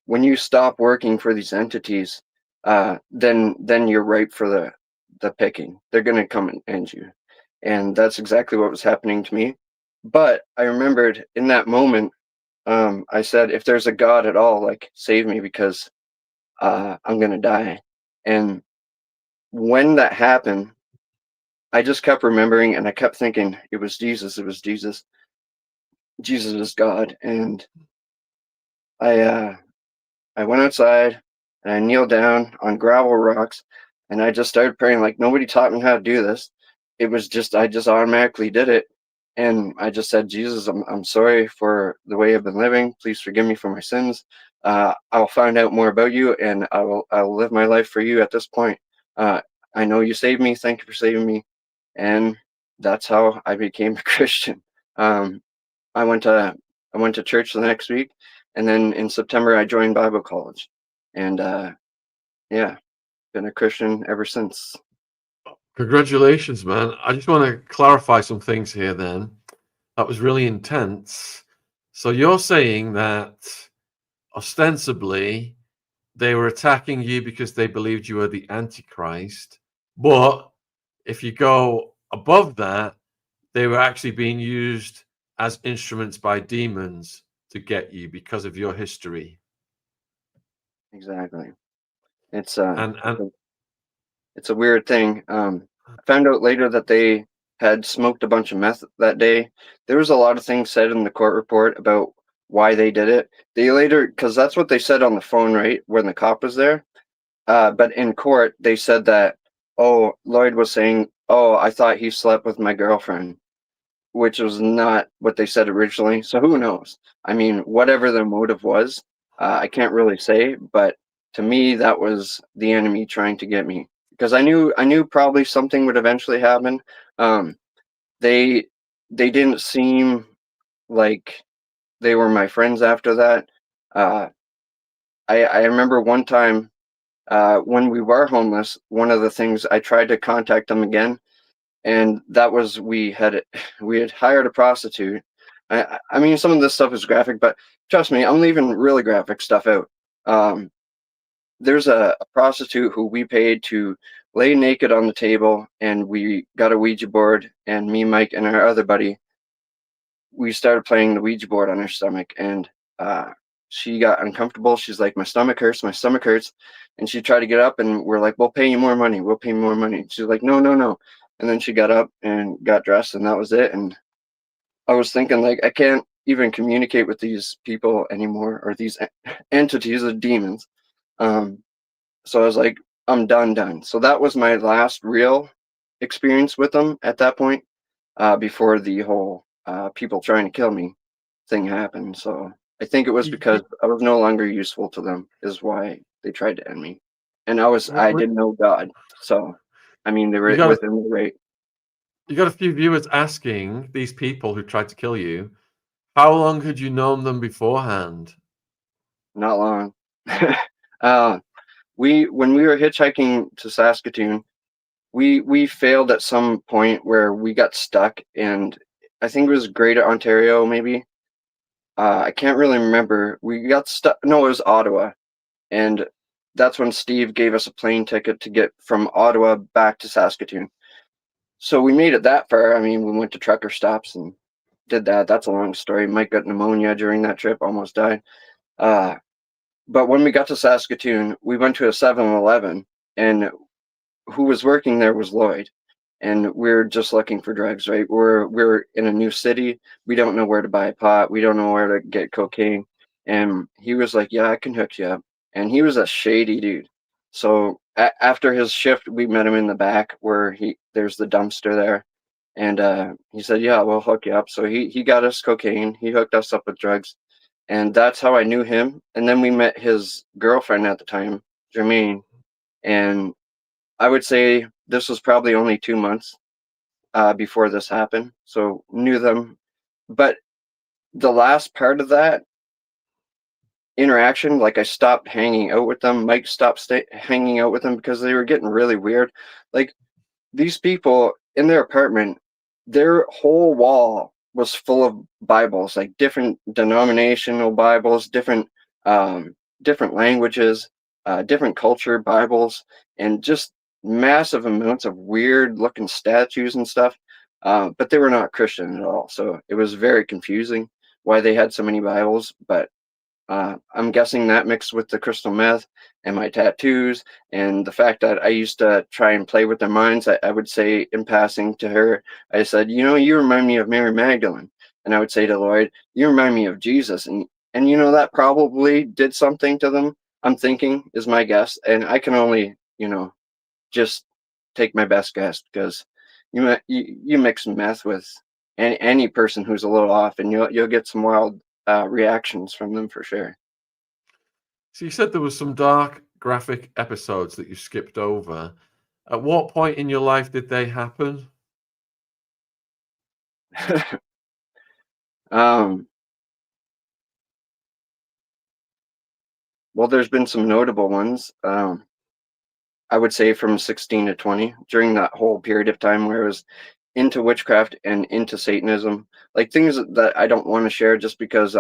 When you stop working for these entities, then you're ripe for the picking. They're going to come and end you. And that's exactly what was happening to me. But I remembered in that moment, I said, if there's a God at all, like, save me because I'm going to die. And when that happened, I just kept remembering, and I kept thinking, it was Jesus. It was Jesus. Jesus is God. And I went outside and I kneeled down on gravel rocks, and I just started praying. Like, nobody taught me how to do this. It was just, I just automatically did it. And I just said, Jesus, I'm sorry for the way I've been living. Please forgive me for my sins. I'll find out more about you, and I'll live my life for you at this point. I know you saved me. Thank you for saving me. And that's how I became a Christian. I went to church the next week, and then in September I joined Bible college, and yeah, been a Christian ever since. Congratulations, man. I just want to clarify some things here then. That was really intense. So you're saying that ostensibly they were attacking you because they believed you were the Antichrist, but if you go above that, they were actually being used as instruments by demons to get you because of your history. Exactly. It's And it's a weird thing. I found out later that they had smoked a bunch of meth that day. There was a lot of things said in the court report about why they did it. They later, because that's what they said on the phone, right, when the cop was there. But in court, they said that, oh, Lloyd was saying, oh, I thought he slept with my girlfriend, which was not what they said originally. So who knows? I mean, whatever their motive was, I can't really say. But to me, that was the enemy trying to get me, because I knew probably something would eventually happen. They didn't seem like they were my friends after that. I remember one time when we were homeless, one of the things I tried to contact them again, and that was we had hired a prostitute. I mean, some of this stuff is graphic, but trust me, I'm leaving really graphic stuff out. There's a prostitute who we paid to lay naked on the table, and we got a Ouija board, and me, Mike, and our other buddy, we started playing the Ouija board on her stomach, and she got uncomfortable. She's like, my stomach hurts, my stomach hurts. And she tried to get up, and we're like, we'll pay you more money. We'll pay you more money. She's like, no, no, no. And then she got up and got dressed, and that was it. And I was thinking, like, I can't even communicate with these people anymore, or these entities of demons. So I was like, I'm done. So that was my last real experience with them at that point, before the whole people trying to kill me thing happened. So I think it was because I was no longer useful to them is why they tried to end me. And I didn't know God. So, I mean, they were within the right. You got a few viewers asking these people who tried to kill you, how long had you known them beforehand? Not long. When we were hitchhiking to Saskatoon, we failed at some point where we got stuck, and I think it was Greater Ontario, maybe. I can't really remember. We got stuck. No, it was Ottawa, and that's when Steve gave us a plane ticket to get from Ottawa back to Saskatoon. So we made it that far. I mean, we went to trucker stops and did that. That's a long story. Mike got pneumonia during that trip, almost died. But when we got to Saskatoon, we went to a 7-Eleven, and who was working there was Lloyd. And we're just looking for drugs, right? We're in a new city. We don't know where to buy pot. We don't know where to get cocaine. And he was like, "Yeah, I can hook you up." And he was a shady dude. So after his shift, we met him in the back where there's the dumpster there, and he said, "Yeah, we'll hook you up." So he got us cocaine. He hooked us up with drugs, and that's how I knew him. And then we met his girlfriend at the time, Jermaine, and I would say this was probably only 2 months before this happened. So knew them. But the last part of that interaction, like I stopped hanging out with them. Mike stopped hanging out with them because they were getting really weird. Like these people in their apartment, their whole wall was full of Bibles, like different denominational Bibles, different languages, different culture Bibles, and just massive amounts of weird looking statues and stuff. But they were not Christian at all, so it was very confusing why they had so many Bibles. But I'm guessing that mixed with the crystal meth and my tattoos and the fact that I used to try and play with their minds. I would say in passing to her, I said, you remind me of Mary Magdalene. And I would say to Lloyd, you remind me of Jesus. And that probably did something to them, I'm thinking, is my guess. And I can only, just take my best guess, because you mix meth with any person who's a little off, and you'll get some wild reactions from them for sure. So you said there was some dark graphic episodes that you skipped over. At what point in your life did they happen? Well, there's been some notable ones. I would say from 16 to 20, during that whole period of time where I was into witchcraft and into Satanism, like things that I don't want to share just because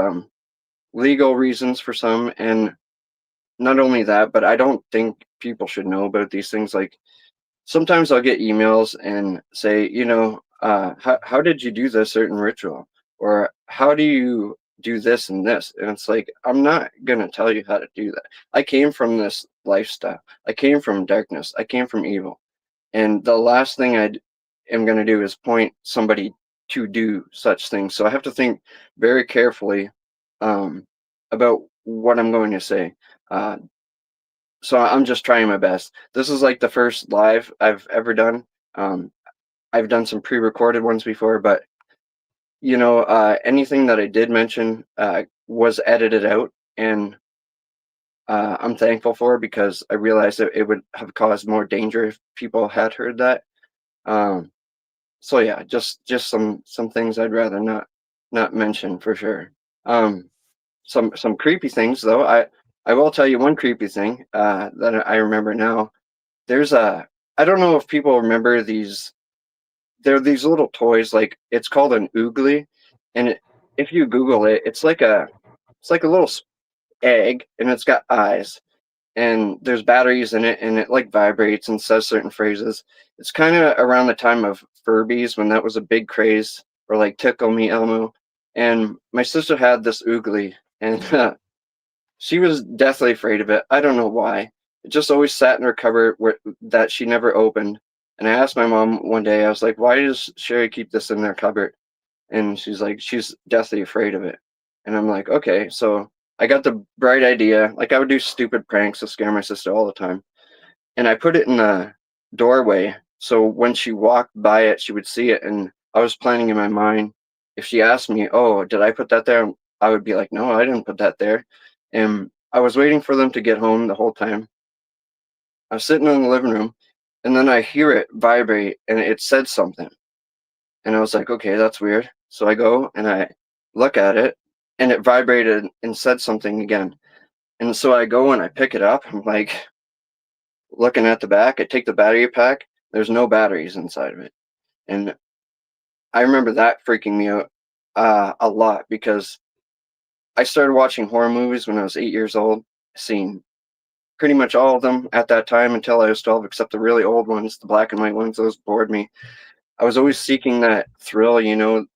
legal reasons for some. And not only that, but I don't think people should know about these things. Like sometimes I'll get emails and say, how did you do this certain ritual? Or how do you do this and this? And it's like, I'm not going to tell you how to do that. I came from this lifestyle. I came from darkness. I came from evil. And the last thing I am going to do is point somebody to do such things. So I have to think very carefully about what I'm going to say. So I'm just trying my best. This is like the first live I've ever done. I've done some pre-recorded ones before, but anything that I did mention was edited out, and I'm thankful for it, because I realized that it would have caused more danger if people had heard that. So yeah, just some things I'd rather not mention for sure. Some creepy things though. I will tell you one creepy thing that I remember now. I don't know if people remember these. There are these little toys, like it's called an oogly, and if you Google it, it's like a little egg, and it's got eyes, and there's batteries in it, and it like vibrates and says certain phrases. It's kind of around the time of Furbies, when that was a big craze, or like Tickle Me Elmo. And my sister had this oogly, and she was deathly afraid of it. I don't know why. It just always sat in her cupboard that she never opened. And I asked my mom one day, I was like, "Why does Sherry keep this in their cupboard?" And she's like, "She's deathly afraid of it." And I'm like, "Okay." So I got the bright idea. Like I would do stupid pranks to scare my sister all the time. And I put it in the doorway. So when she walked by it, she would see it. And I was planning in my mind, if she asked me, "Oh, did I put that there?" I would be like, "No, I didn't put that there." And I was waiting for them to get home the whole time. I was sitting in the living room, and then I hear it vibrate, and it said something. And I was like, "Okay, that's weird." So I go and I look at it, and it vibrated and said something again. And so I go and I pick it up. I'm like looking at the back. I take the battery pack, There's no batteries inside of it. And I remember that freaking me out a lot, because I started watching horror movies when I was 8 years old, seen pretty much all of them at that time until I was 12, except the really old ones, the black and white ones. Those bored me. I was always seeking that thrill, even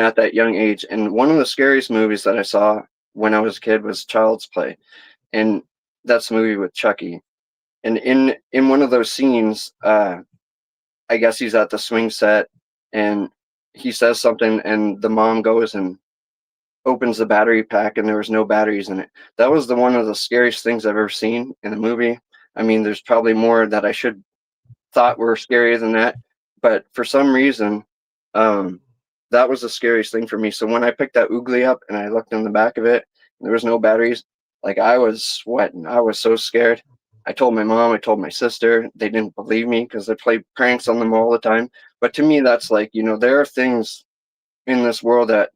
at that young age. And one of the scariest movies that I saw when I was a kid was Child's Play, and that's the movie with Chucky. And in one of those scenes, I guess he's at the swing set, and he says something, and the mom goes and opens the battery pack, and there was no batteries in it. That was the one of the scariest things I've ever seen in a movie. I mean, there's probably more that I should thought were scarier than that, but for some reason, that was the scariest thing for me. So when I picked that oogly up and I looked in the back of it, and there was no batteries, like, I was sweating. I was so scared. I told my mom, I told my sister. They didn't believe me because I played pranks on them all the time. But to me, that's like, there are things in this world that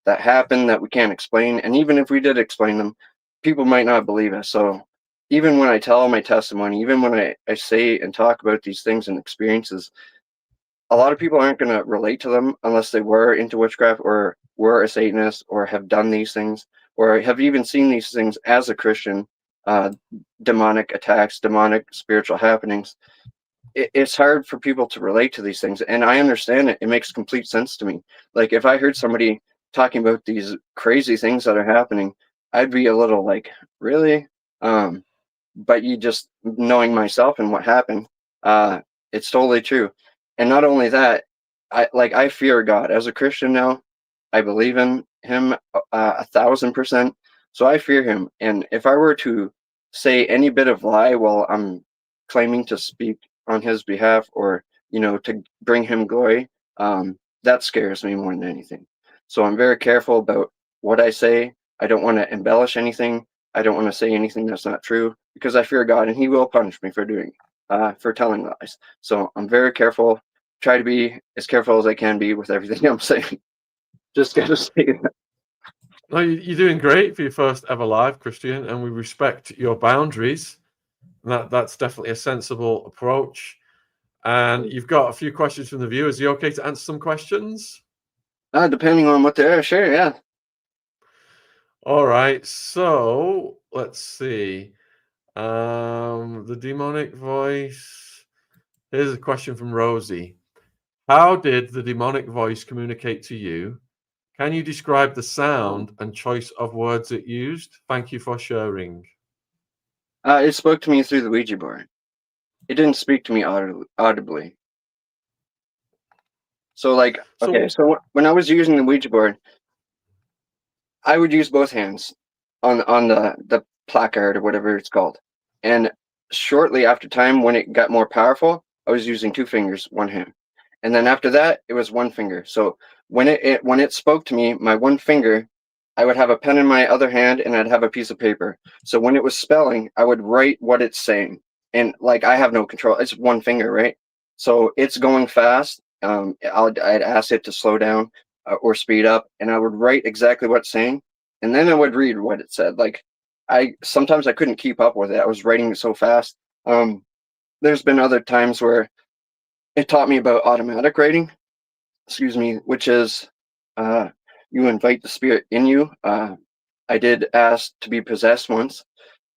happen that we can't explain. And even if we did explain them, people might not believe us. So even when I tell my testimony, even when I say and talk about these things and experiences, a lot of people aren't going to relate to them unless they were into witchcraft or were a Satanist or have done these things or have even seen these things as a Christian, demonic attacks, demonic spiritual happenings. It's hard for people to relate to these things. And I understand it. It makes complete sense to me. Like, if I heard somebody talking about these crazy things that are happening, I'd be a little like, really? But you just knowing myself and what happened, it's totally true. And not only that, I fear God as a Christian now. I believe in him 1,000%. So I fear him. And if I were to say any bit of lie while I'm claiming to speak on his behalf, or to bring him glory, that scares me more than anything. So I'm very careful about what I say. I don't want to embellish anything. I don't want to say anything that's not true, because I fear God and he will punish me for for telling lies. So I'm very careful. Try to be as careful as I can be with everything I'm saying. Just gotta say that. No, you're doing great for your first ever live, Christian, and we respect your boundaries. That's definitely a sensible approach. And you've got a few questions from the viewers. Are you okay to answer some questions? Depending on what they are, sure, yeah. All right, so let's see. The demonic voice. Here's a question from Rosie. How did the demonic voice communicate to you? Can you describe the sound and choice of words it used? Thank you for sharing. It spoke to me through the Ouija board. It didn't speak to me audibly. So, like, okay, so when I was using the Ouija board, I would use both hands on the placard or whatever it's called. And shortly after time, when it got more powerful, I was using 2 fingers, 1 hand. And then after that, it was 1 finger. So when it spoke to me, my 1 finger, I would have a pen in my other hand and I'd have a piece of paper. So when it was spelling, I would write what it's saying. And like, I have no control. It's 1 finger, right? So it's going fast. I'd ask it to slow down or speed up, and I would write exactly what it's saying, and then I would read what it said. Like, sometimes I couldn't keep up with it. I was writing so fast. There's been other times where it taught me about automatic writing, excuse me, which is you invite the spirit in you. I did ask to be possessed once.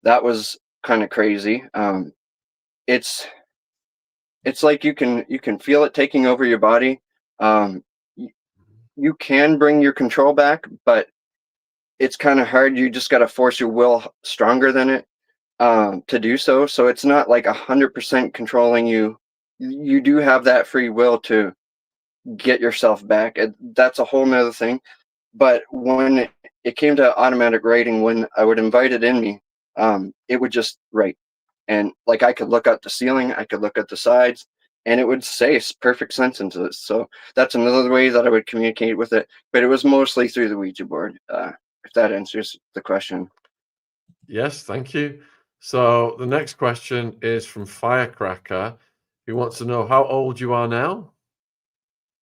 That was kind of crazy. It's like you can feel it taking over your body. You can bring your control back, but it's kind of hard. You just got to force your will stronger than it to do so. So it's not like 100% controlling you. You do have that free will to get yourself back. That's a whole nother thing. But when it came to automatic writing, when I would invite it in me, it would just write. And like, I could look at the ceiling, I could look at the sides, and it would say perfect sentences. So that's another way that I would communicate with it. But it was mostly through the Ouija board, if that answers the question. Yes, thank you. So the next question is from Firecracker, who wants to know how old you are now.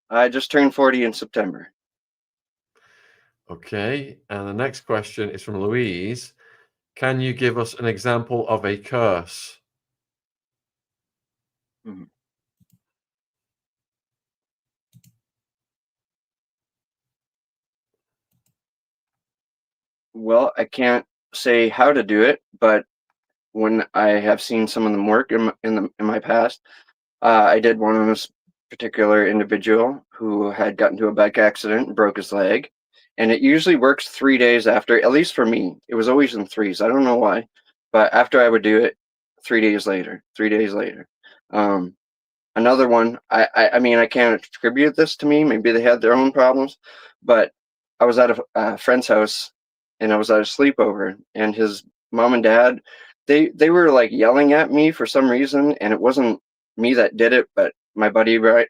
I just turned 40 in September. Okay, and the next question is from Louise. Can you give us an example of a curse? Mhm. Well, I can't say how to do it, but when I have seen some of them work in my past, I did one on this particular individual who had gotten into a bike accident and broke his leg, and it usually works 3 days after. At least for me, it was always in threes. I don't know why, but after I would do it, 3 days later, 3 days later. Um, Another one, I mean, I can't attribute this to me. Maybe they had their own problems, but I was at a friend's house and I was at a sleepover, and his mom and dad, they were like yelling at me for some reason, and it wasn't me that did it, but my buddy, right?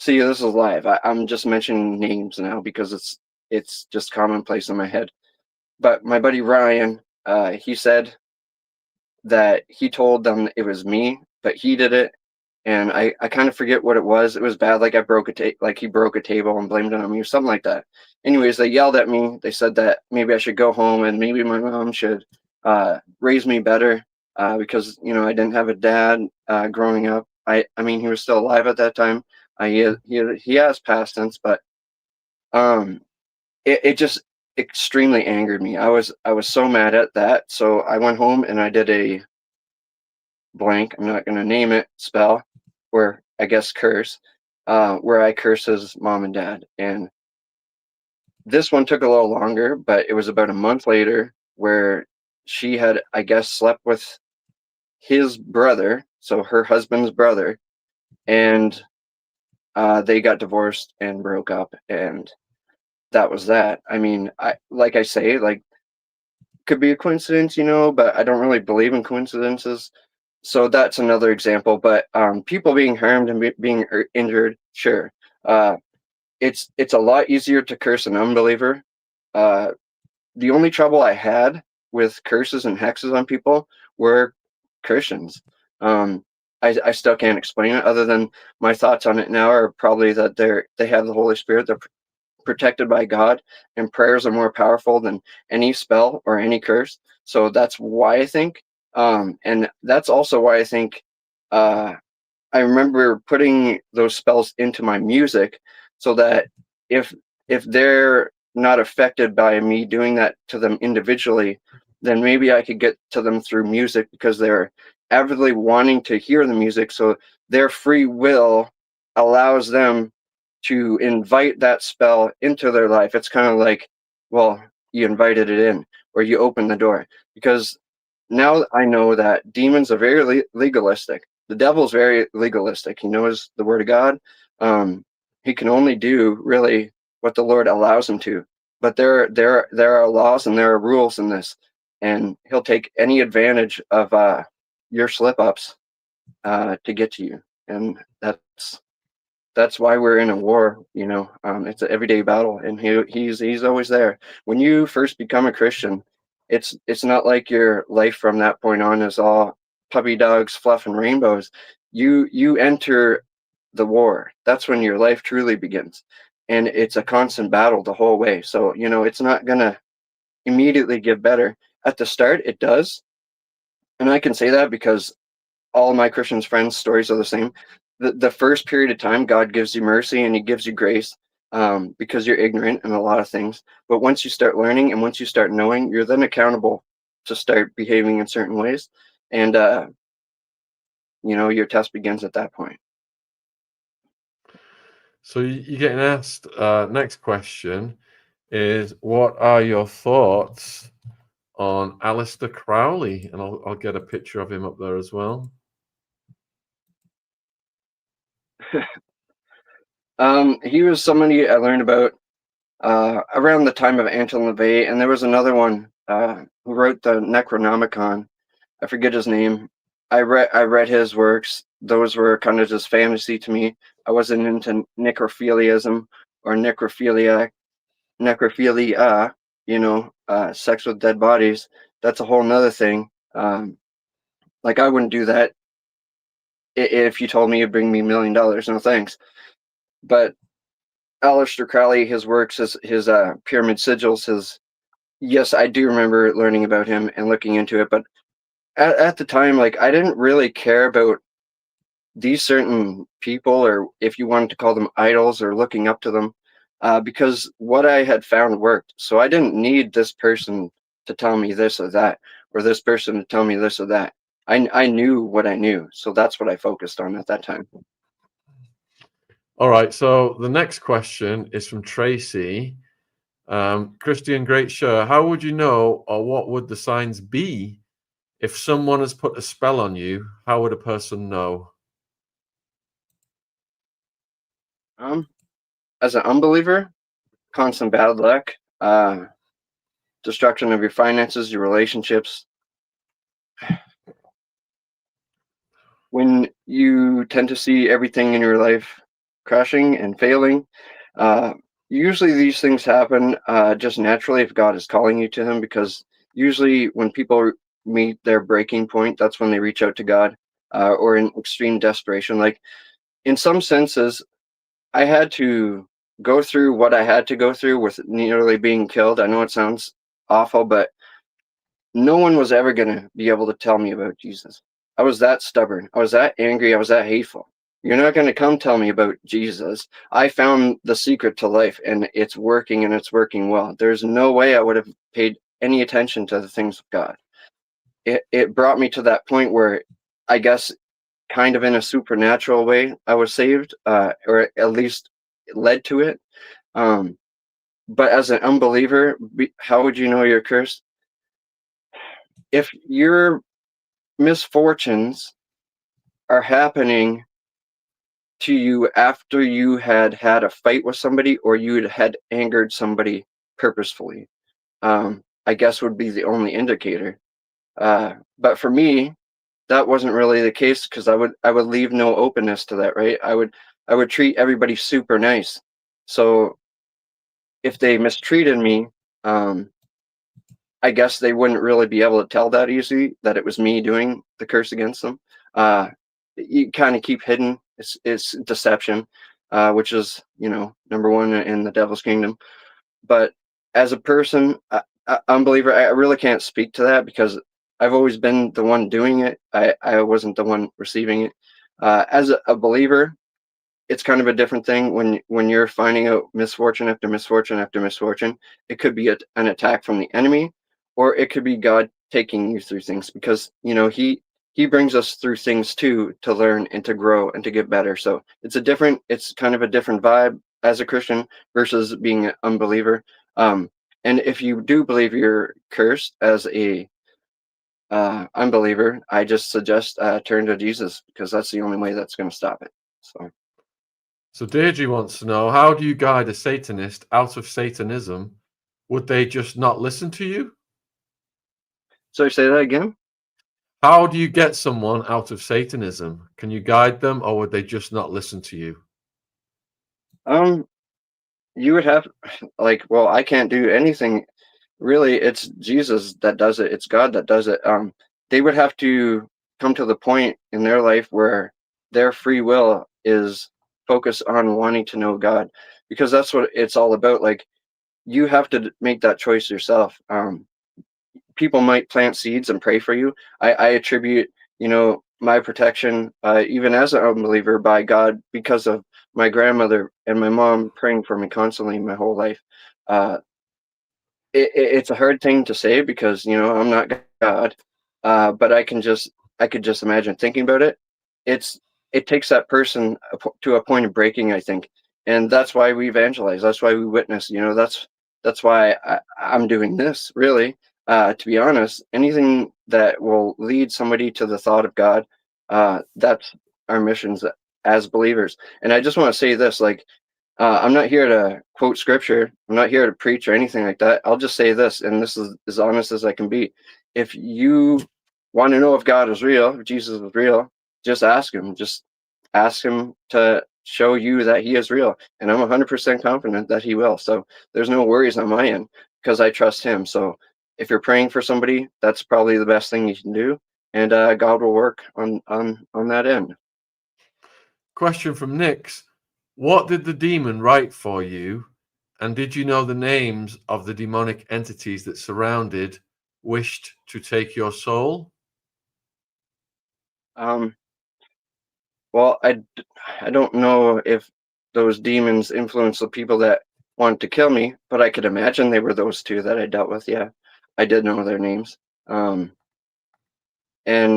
See, this is live. I'm just mentioning names now because it's just commonplace in my head. But my buddy Ryan, he said that he told them it was me, but he did it, and I kind of forget what it was. It was bad, like like he broke a table and blamed it on me or something like that. Anyways, they yelled at me. They said that maybe I should go home and maybe my mom should raise me better because I didn't have a dad growing up. I mean he was still alive at that time. He has passed since, but um, it just extremely angered me. I was so mad at that, so I went home and I did a blank, I'm not going to name it, spell, or I guess curse, where I curse his mom and dad. And this one took a little longer, but it was about a month later where she had, I guess, slept with his brother, so her husband's brother, and they got divorced and broke up. And that was that. I mean, like I say, like, could be a coincidence, but I don't really believe in coincidences. So that's another example. But people being harmed and being injured, sure. It's a lot easier to curse an unbeliever. Uh, the only trouble I had with curses and hexes on people were Christians. Um, I still can't explain it other than my thoughts on it now are probably that they have the Holy Spirit. They're protected by God, and prayers are more powerful than any spell or any curse. So that's why I think, and that's also why I think uh, I remember putting those spells into my music so that if if they're not affected by me doing that to them individually, then maybe I could get to them through music because they're avidly wanting to hear the music. So their free will allows them to invite that spell into their life. It's kind of like, well, you invited it in or you opened the door because now I know that demons are very legalistic. The devil's very legalistic. He knows the word of God. He can only do really what the Lord allows him to. But there are laws and there are rules in this, and he'll take any advantage of your slip ups to get to you, and that's why we're in a war. It's an everyday battle, and he's always there. When you first become a Christian, it's not like your life from that point on is all puppy dogs, fluff, and rainbows. You enter the war. That's when your life truly begins, and it's a constant battle the whole way. So it's not gonna immediately get better. At the start it does, and I can say that because all my Christian friends' stories are the same. The first period of time, God gives you mercy and He gives you grace because you're ignorant in a lot of things. But once you start learning and once you start knowing, you're then accountable to start behaving in certain ways. And, your test begins at that point. So you're getting asked, next question is, what are your thoughts on Aleister Crowley? And I'll get a picture of him up there as well. He was somebody I learned about around the time of Anton LaVey, and there was another one who wrote the Necronomicon. I forget his name. I read his works. Those were kind of just fantasy to me. I wasn't into necrophiliism or necrophilia, sex with dead bodies. That's a whole nother thing. Like I wouldn't do that if you told me you'd bring me $1 million. No thanks. But Aleister Crowley, his works, his pyramid sigils, yes, I do remember learning about him and looking into it. But at the time, like I didn't really care about these certain people, or if you wanted to call them idols, or looking up to them, because what I had found worked. So I didn't need this person to tell me this or that, or this person to tell me this or that. I knew what I knew, so that's what I focused on at that time. All right. So the next question is from Tracy. Christian, great show. How would you know, or what would the signs be if someone has put a spell on you? How would a person know? As an unbeliever, constant bad luck, destruction of your finances, your relationships. When you tend to see everything in your life crashing and failing, usually these things happen just naturally if God is calling you to Him, because usually when people meet their breaking point, that's when they reach out to God, or in extreme desperation. Like, in some senses, I had to go through what I had to go through with nearly being killed. I know it sounds awful, but no one was ever going to be able to tell me about Jesus. I was that stubborn. I was that angry. I was that hateful. You're not going to come tell me about Jesus. I found the secret to life, and it's working, and it's working well. There's no way I would have paid any attention to the things of God. It brought me to that point where, I guess, kind of in a supernatural way, I was saved, or at least it led to it. But as an unbeliever, how would you know you're cursed? If your misfortunes are happening to you after you had had a fight with somebody, or you had angered somebody purposefully, I guess would be the only indicator. But for me, that wasn't really the case, because I would leave no openness to that, right? I would treat everybody super nice. So if they mistreated me, I guess they wouldn't really be able to tell that easily that it was me doing the curse against them. You kind of keep hidden. It's deception, which is, number one in the devil's kingdom. But as a person, unbeliever, I really can't speak to that, because I've always been the one doing it. I wasn't the one receiving it. As a believer, it's kind of a different thing when you're finding out misfortune after misfortune after misfortune. It could be an attack from the enemy, or it could be God taking you through things, because he brings us through things too, to learn and to grow and to get better. So it's kind of a different vibe as a Christian versus being an unbeliever. And if you do believe you're cursed as a unbeliever, I just suggest turn to Jesus, because that's the only way that's going to stop it. So Deirdre wants to know, how do you guide a Satanist out of Satanism? Would they just not listen to you? So say that again. How do you get someone out of Satanism? Can you guide them, or would they just not listen to you? You would have, well, I can't do anything. Really, it's Jesus that does it. It's God that does it. They would have to come to the point in their life where their free will is focused on wanting to know God, because that's what it's all about. Like, you have to make that choice yourself. People might plant seeds and pray for you. I attribute, my protection, even as an unbeliever, by God, because of my grandmother and my mom praying for me constantly my whole life. Uh, it's a hard thing to say, because I'm not God, but I could just imagine thinking about it. It takes that person to a point of breaking, I think, and that's why we evangelize. That's why we witness. That's why I'm doing this. Really, to be honest, anything that will lead somebody to the thought of God, that's our missions as believers. And I just want to say this, like, I'm not here to quote scripture. I'm not here to preach or anything like that. I'll just say this, and this is as honest as I can be. If you want to know if God is real, if Jesus is real, just ask him. Just ask him to show you that he is real. And I'm 100% confident that he will. So there's no worries on my end, because I trust him. So if you're praying for somebody, that's probably the best thing you can do. And God will work on that end. Question from Nix. What did the demon write for you? And did you know the names of the demonic entities that wished to take your soul? Well, Well, I don't know if those demons influenced the people that wanted to kill me, but I could imagine they were those two that I dealt with. Yeah, I did know their names. And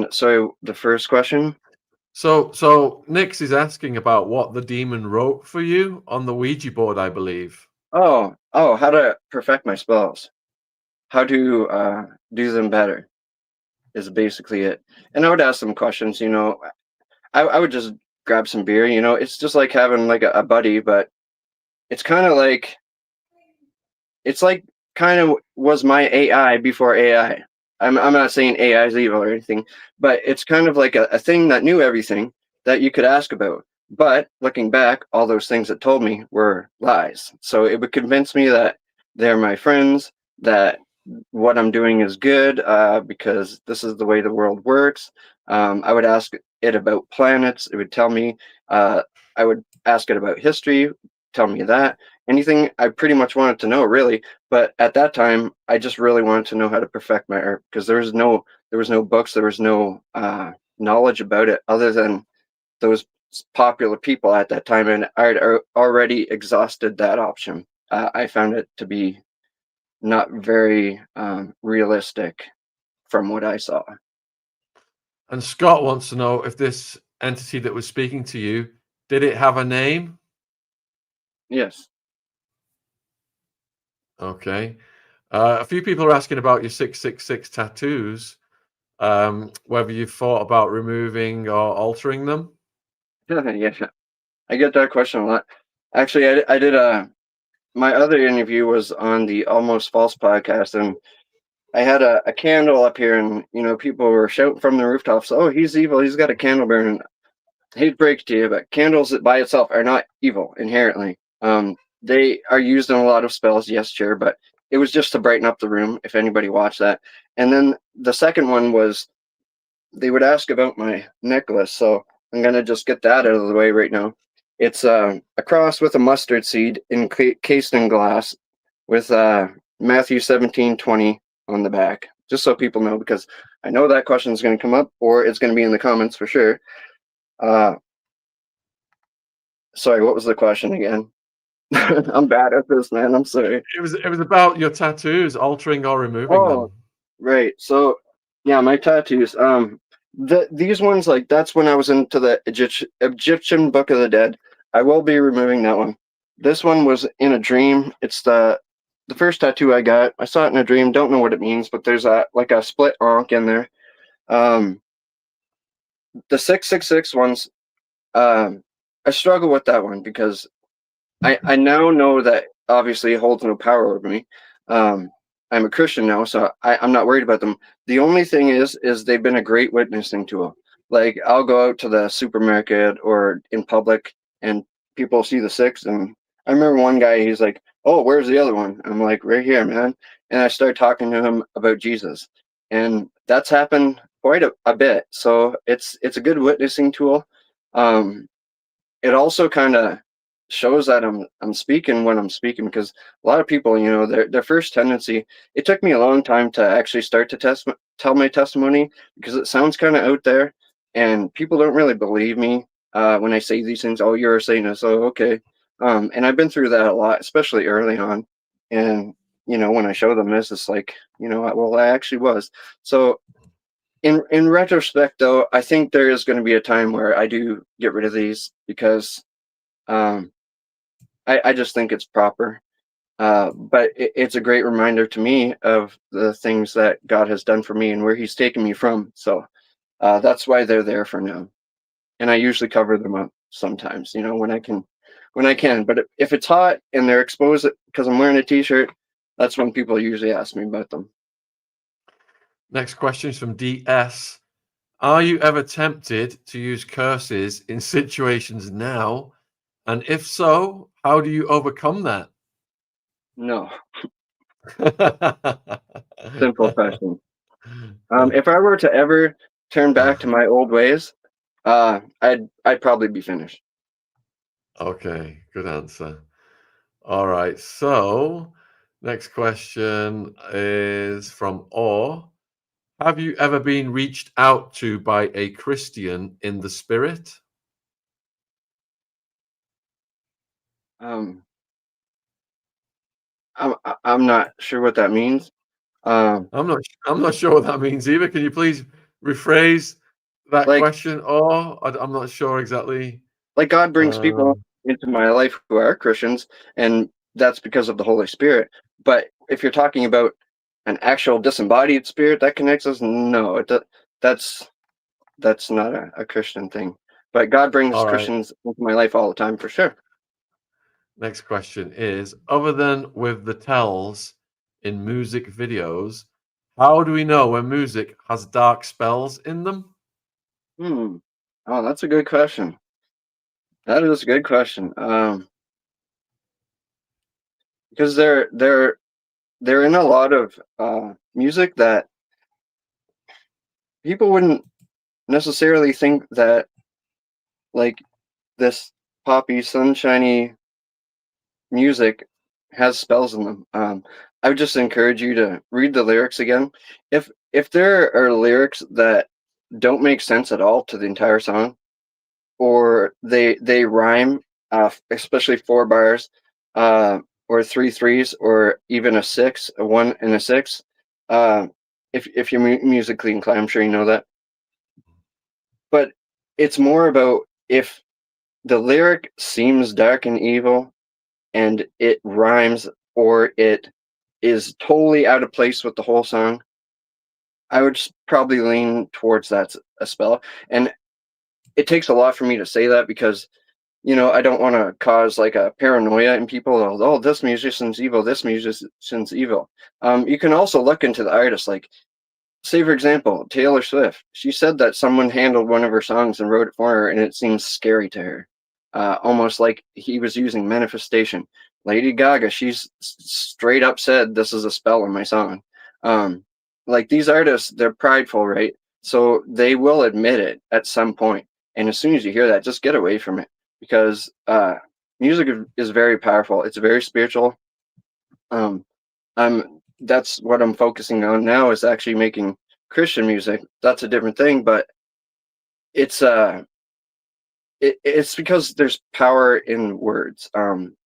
so the first question. So Nix is asking about what the demon wrote for you on the Ouija board, I believe. Oh, how to perfect my spells, how to do them better is basically it. And I would ask them questions. I would just grab some beer. It's just like having like a buddy, but it's kind of like it's like kind of was my AI before AI. I'm not saying AI is evil or anything, but it's kind of like a thing that knew everything that you could ask about. But looking back, all those things it told me were lies. So it would convince me that they're my friends, that what I'm doing is good because this is the way the world works. I would ask it about planets. It would tell me. I would ask it about history, tell me that. Anything I pretty much wanted to know, really. But at that time, I just really wanted to know how to perfect my art because there was no books, there was no knowledge about it other than those popular people at that time, and I'd already exhausted that option. I found it to be not very realistic from what I saw. And Scott wants to know if this entity that was speaking to you, did it have a name? Yes. Okay. A few people are asking about your 666 tattoos, whether you've thought about removing or altering them. Yeah, I get that question a lot. Actually, I did my other interview was on the Almost False podcast, and I had a candle up here, and people were shouting from the rooftops, "Oh, he's evil! He's got a candle burning." I hate to break it to you, but candles by itself are not evil inherently. They are used in a lot of spells, yes, sure, but it was just to brighten up the room. If anybody watched that, and then the second one was they would ask about my necklace, so I'm gonna just get that out of the way right now. It's a cross with a mustard seed encased in glass, with Matthew 17:20 on the back, just so people know, because I know that question is going to come up, or it's going to be in the comments for sure. Uh, Sorry, what was the question again? I'm bad at this, man. I'm sorry. It was about your tattoos, altering or removing Oh, them. right. So, yeah, my tattoos. These ones, like, that's when I was into the Egyptian Book of the Dead. I will be removing that one. This one was in a dream. It's the first tattoo I got. I saw it in a dream. Don't know what it means, but there's a split ankh in there. Um, the 666 ones. I struggle with that one because I now know that obviously it holds no power over me. Um, I'm a Christian now, so I'm not worried about them. The only thing is they've been a great witnessing tool. Like, I'll go out to the supermarket or in public, and people see the six, and I remember one guy. He's like, "Oh, where's the other one?" I'm like, "Right here, man." And I start talking to him about Jesus, and that's happened quite a bit. So it's a good witnessing tool. Um, it also kind of shows that I'm speaking when I'm speaking, because a lot of people, their first tendency. It took me a long time to actually start to tell my testimony, because it sounds kind of out there, and people don't really believe me when I say these things. "Oh, you're a Satanist." "Oh, okay." And I've been through that a lot, especially early on. And when I show them this, it's like, well, I actually was. So in retrospect, though, I think there is going to be a time where I do get rid of these, because um, I just think it's proper. But it's a great reminder to me of the things that God has done for me and where He's taken me from. So that's why they're there for now. And I usually cover them up sometimes, when I can. But if it's hot and they're exposed because I'm wearing a t-shirt, that's when people usually ask me about them. Next question is from DS. Are you ever tempted to use curses in situations now? And if so, how do you overcome that? No, simple question. If I were to ever turn back to my old ways, I'd probably be finished. Okay, good answer. All right, so next question is from Orr. Have you ever been reached out to by a Christian in the spirit? Um, I'm not sure what that means. Um, I'm not sure what that means either. Can you please rephrase that like question? Or I'm not sure exactly. God brings people Um, into my life who are Christians, and that's because of the Holy Spirit. But if you're talking about an actual disembodied spirit that connects us, no, that's that's not a Christian thing. But God brings all right. Christians into my life all the time for sure. Next question is, other than with the tells in music videos, how do we know when music has dark spells in them? Hmm. Oh, that's a good question. That is a good question. Because they're in a lot of music that people wouldn't necessarily think that like this poppy, sunshiny music has spells in them. I would just encourage you to read the lyrics again. If there are lyrics that don't make sense at all to the entire song, or they rhyme, especially 4 bars, uh, or three threes, or even a six, a one and a six. Uh, if you're musically inclined, I'm sure you know that. But it's more about if the lyric seems dark and evil, and it rhymes, or it is totally out of place with the whole song. I would probably lean towards that's a spell. And it takes a lot for me to say that because I don't want to cause like a paranoia in people. Oh, this musician's evil. This musician's evil. You can also look into the artist. Like, say for example, Taylor Swift. She said that someone handled one of her songs and wrote it for her, and it seems scary to her, almost like he was using manifestation. Lady Gaga, she's straight up said, "This is a spell on my song." Um, like these artists, they're prideful, right? So they will admit it at some point. And as soon as you hear that, just get away from it because music is very powerful. It's very spiritual. Um, that's what I'm focusing on now is actually making Christian music. That's a different thing, but it's it's because there's power in words.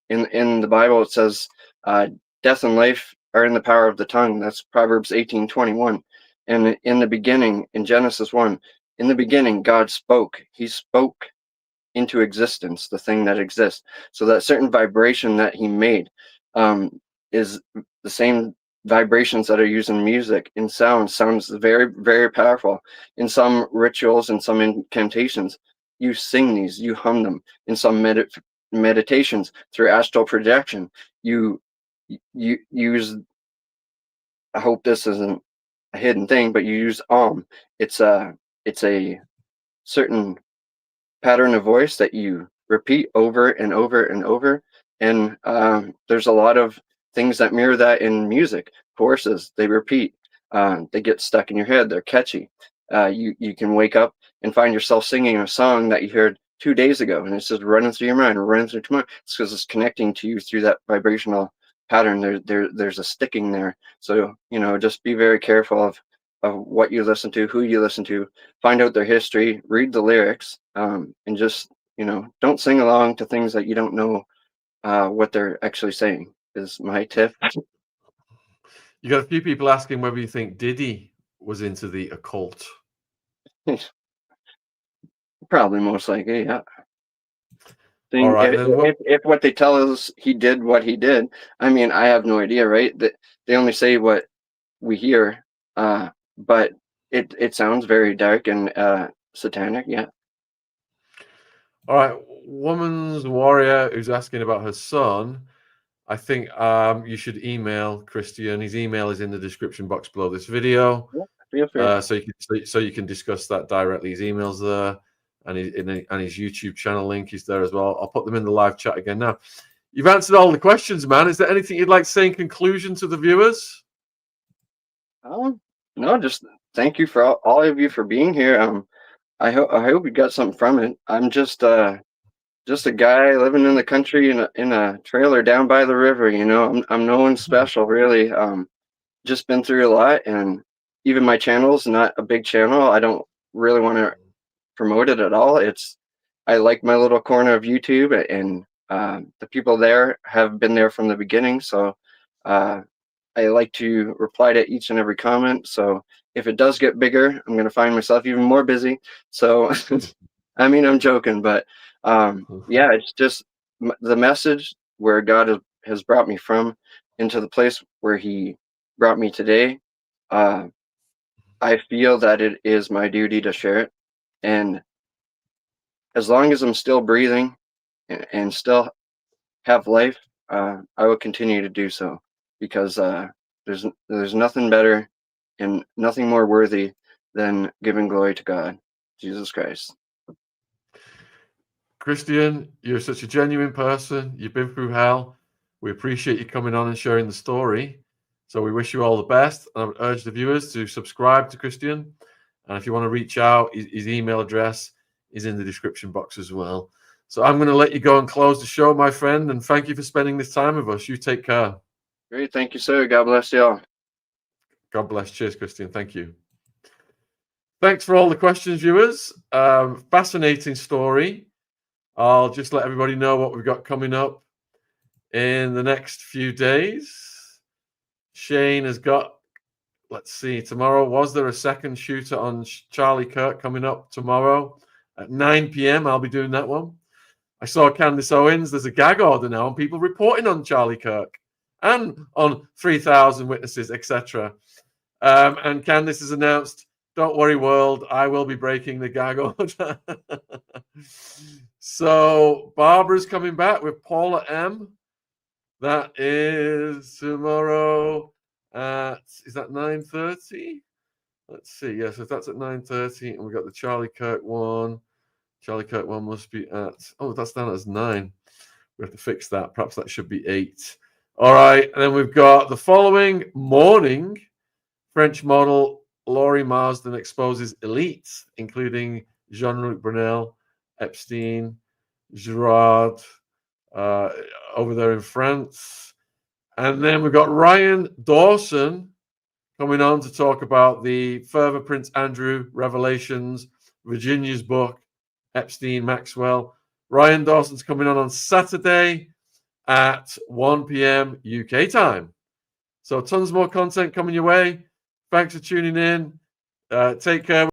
In the Bible it says uh death and life are in the power of the tongue. That's Proverbs 18:21. And in the beginning, in Genesis 1, in the beginning God spoke. He spoke into existence the thing that exists. So that certain vibration that he made um, is the same vibrations that are used in music, in sound. Sounds very, very powerful. In some rituals and some incantations, you sing these, you hum them. In some meditations through astral projection, you use. I hope this isn't a hidden thing, but you use It's a certain pattern of voice that you repeat over and over and over. And there's a lot of things that mirror that in music. Choruses, they repeat. They get stuck in your head. They're catchy. You can wake up and find yourself singing a song that you heard 2 days ago, and it's just running through your mind, running through your mind. It's because it's connecting to you through that vibrational pattern. There's a sticking there. So just be very careful of what you listen to, who you listen to, find out their history, read the lyrics, and just don't sing along to things that you don't know what they're actually saying. Is my tip. You got a few people asking whether you think Diddy was into the occult. Probably most likely, yeah. All Thing right, then. if what they tell us he did what he did, I mean, I have no idea, right? That they only say what we hear, but it sounds very dark and satanic, yeah. All right, woman's warrior who's asking about her son. I think you should email Christian. His email is in the description box below this video, Yeah, feel free. so you can discuss that directly. His email's there, and his YouTube channel link is there as well. I'll put them in the live chat again now. You've answered all the questions, man. Is there anything you'd like to say in conclusion to the viewers? No, just thank you for all of you for being here. I hope you got something from it. I'm just a guy living in the country in a trailer down by the river. I'm no one special really. Just been through a lot, and even my channel's not a big channel. I don't really want to promote it at all. I like my little corner of YouTube, and The people there have been there from the beginning, so I like to reply to each and every comment. So if it does get bigger, I'm going to find myself even more busy. So, I mean, I'm joking, but yeah, it's just the message where God has brought me from into the place where He brought me today. I feel that it is my duty to share it. And as long as I'm still breathing and still have life, I will continue to do so, because there's nothing better and nothing more worthy than giving glory to God, Jesus Christ. Christian, you're such a genuine person. You've been through hell. We appreciate you coming on and sharing the story. So we wish you all the best. And I would urge the viewers to subscribe to Christian. And if you want to reach out, his email address is in the description box as well. So I'm going to let you go and close the show, my friend. And thank you for spending this time with us. You take care. Great. Thank you, sir. God bless you all. God bless. Cheers, Christian. Thank you. Thanks for all the questions, viewers. Fascinating story. I'll just let everybody know what we've got coming up in the next few days. Shane has got, let's see, tomorrow. Was there a second shooter on Charlie Kirk coming up tomorrow at 9 p.m.? I'll be doing that one. I saw Candace Owens. There's a gag order now on people reporting on Charlie Kirk and on 3,000 witnesses, etc. And Candace has announced, don't worry, world, I will be breaking the gag order. So Barbara's coming back with Paula M. That is tomorrow at, is that 9:30? Let's see. Yes, if that's at 9:30, and we've got the Charlie Kirk one. Charlie Kirk one must be at, oh, that's down as 9. We have to fix that. Perhaps that should be 8. All right. And then we've got the following morning, French model Laurie Marsden exposes elites, including Jean-Luc Brunel, Epstein, Girard, over there in France. And then we've got Ryan Dawson coming on to talk about the further Prince Andrew revelations, Virginia's book, Epstein, Maxwell. Ryan Dawson's coming on Saturday at 1 p.m. UK time. So tons more content coming your way. Thanks for tuning in. Take care.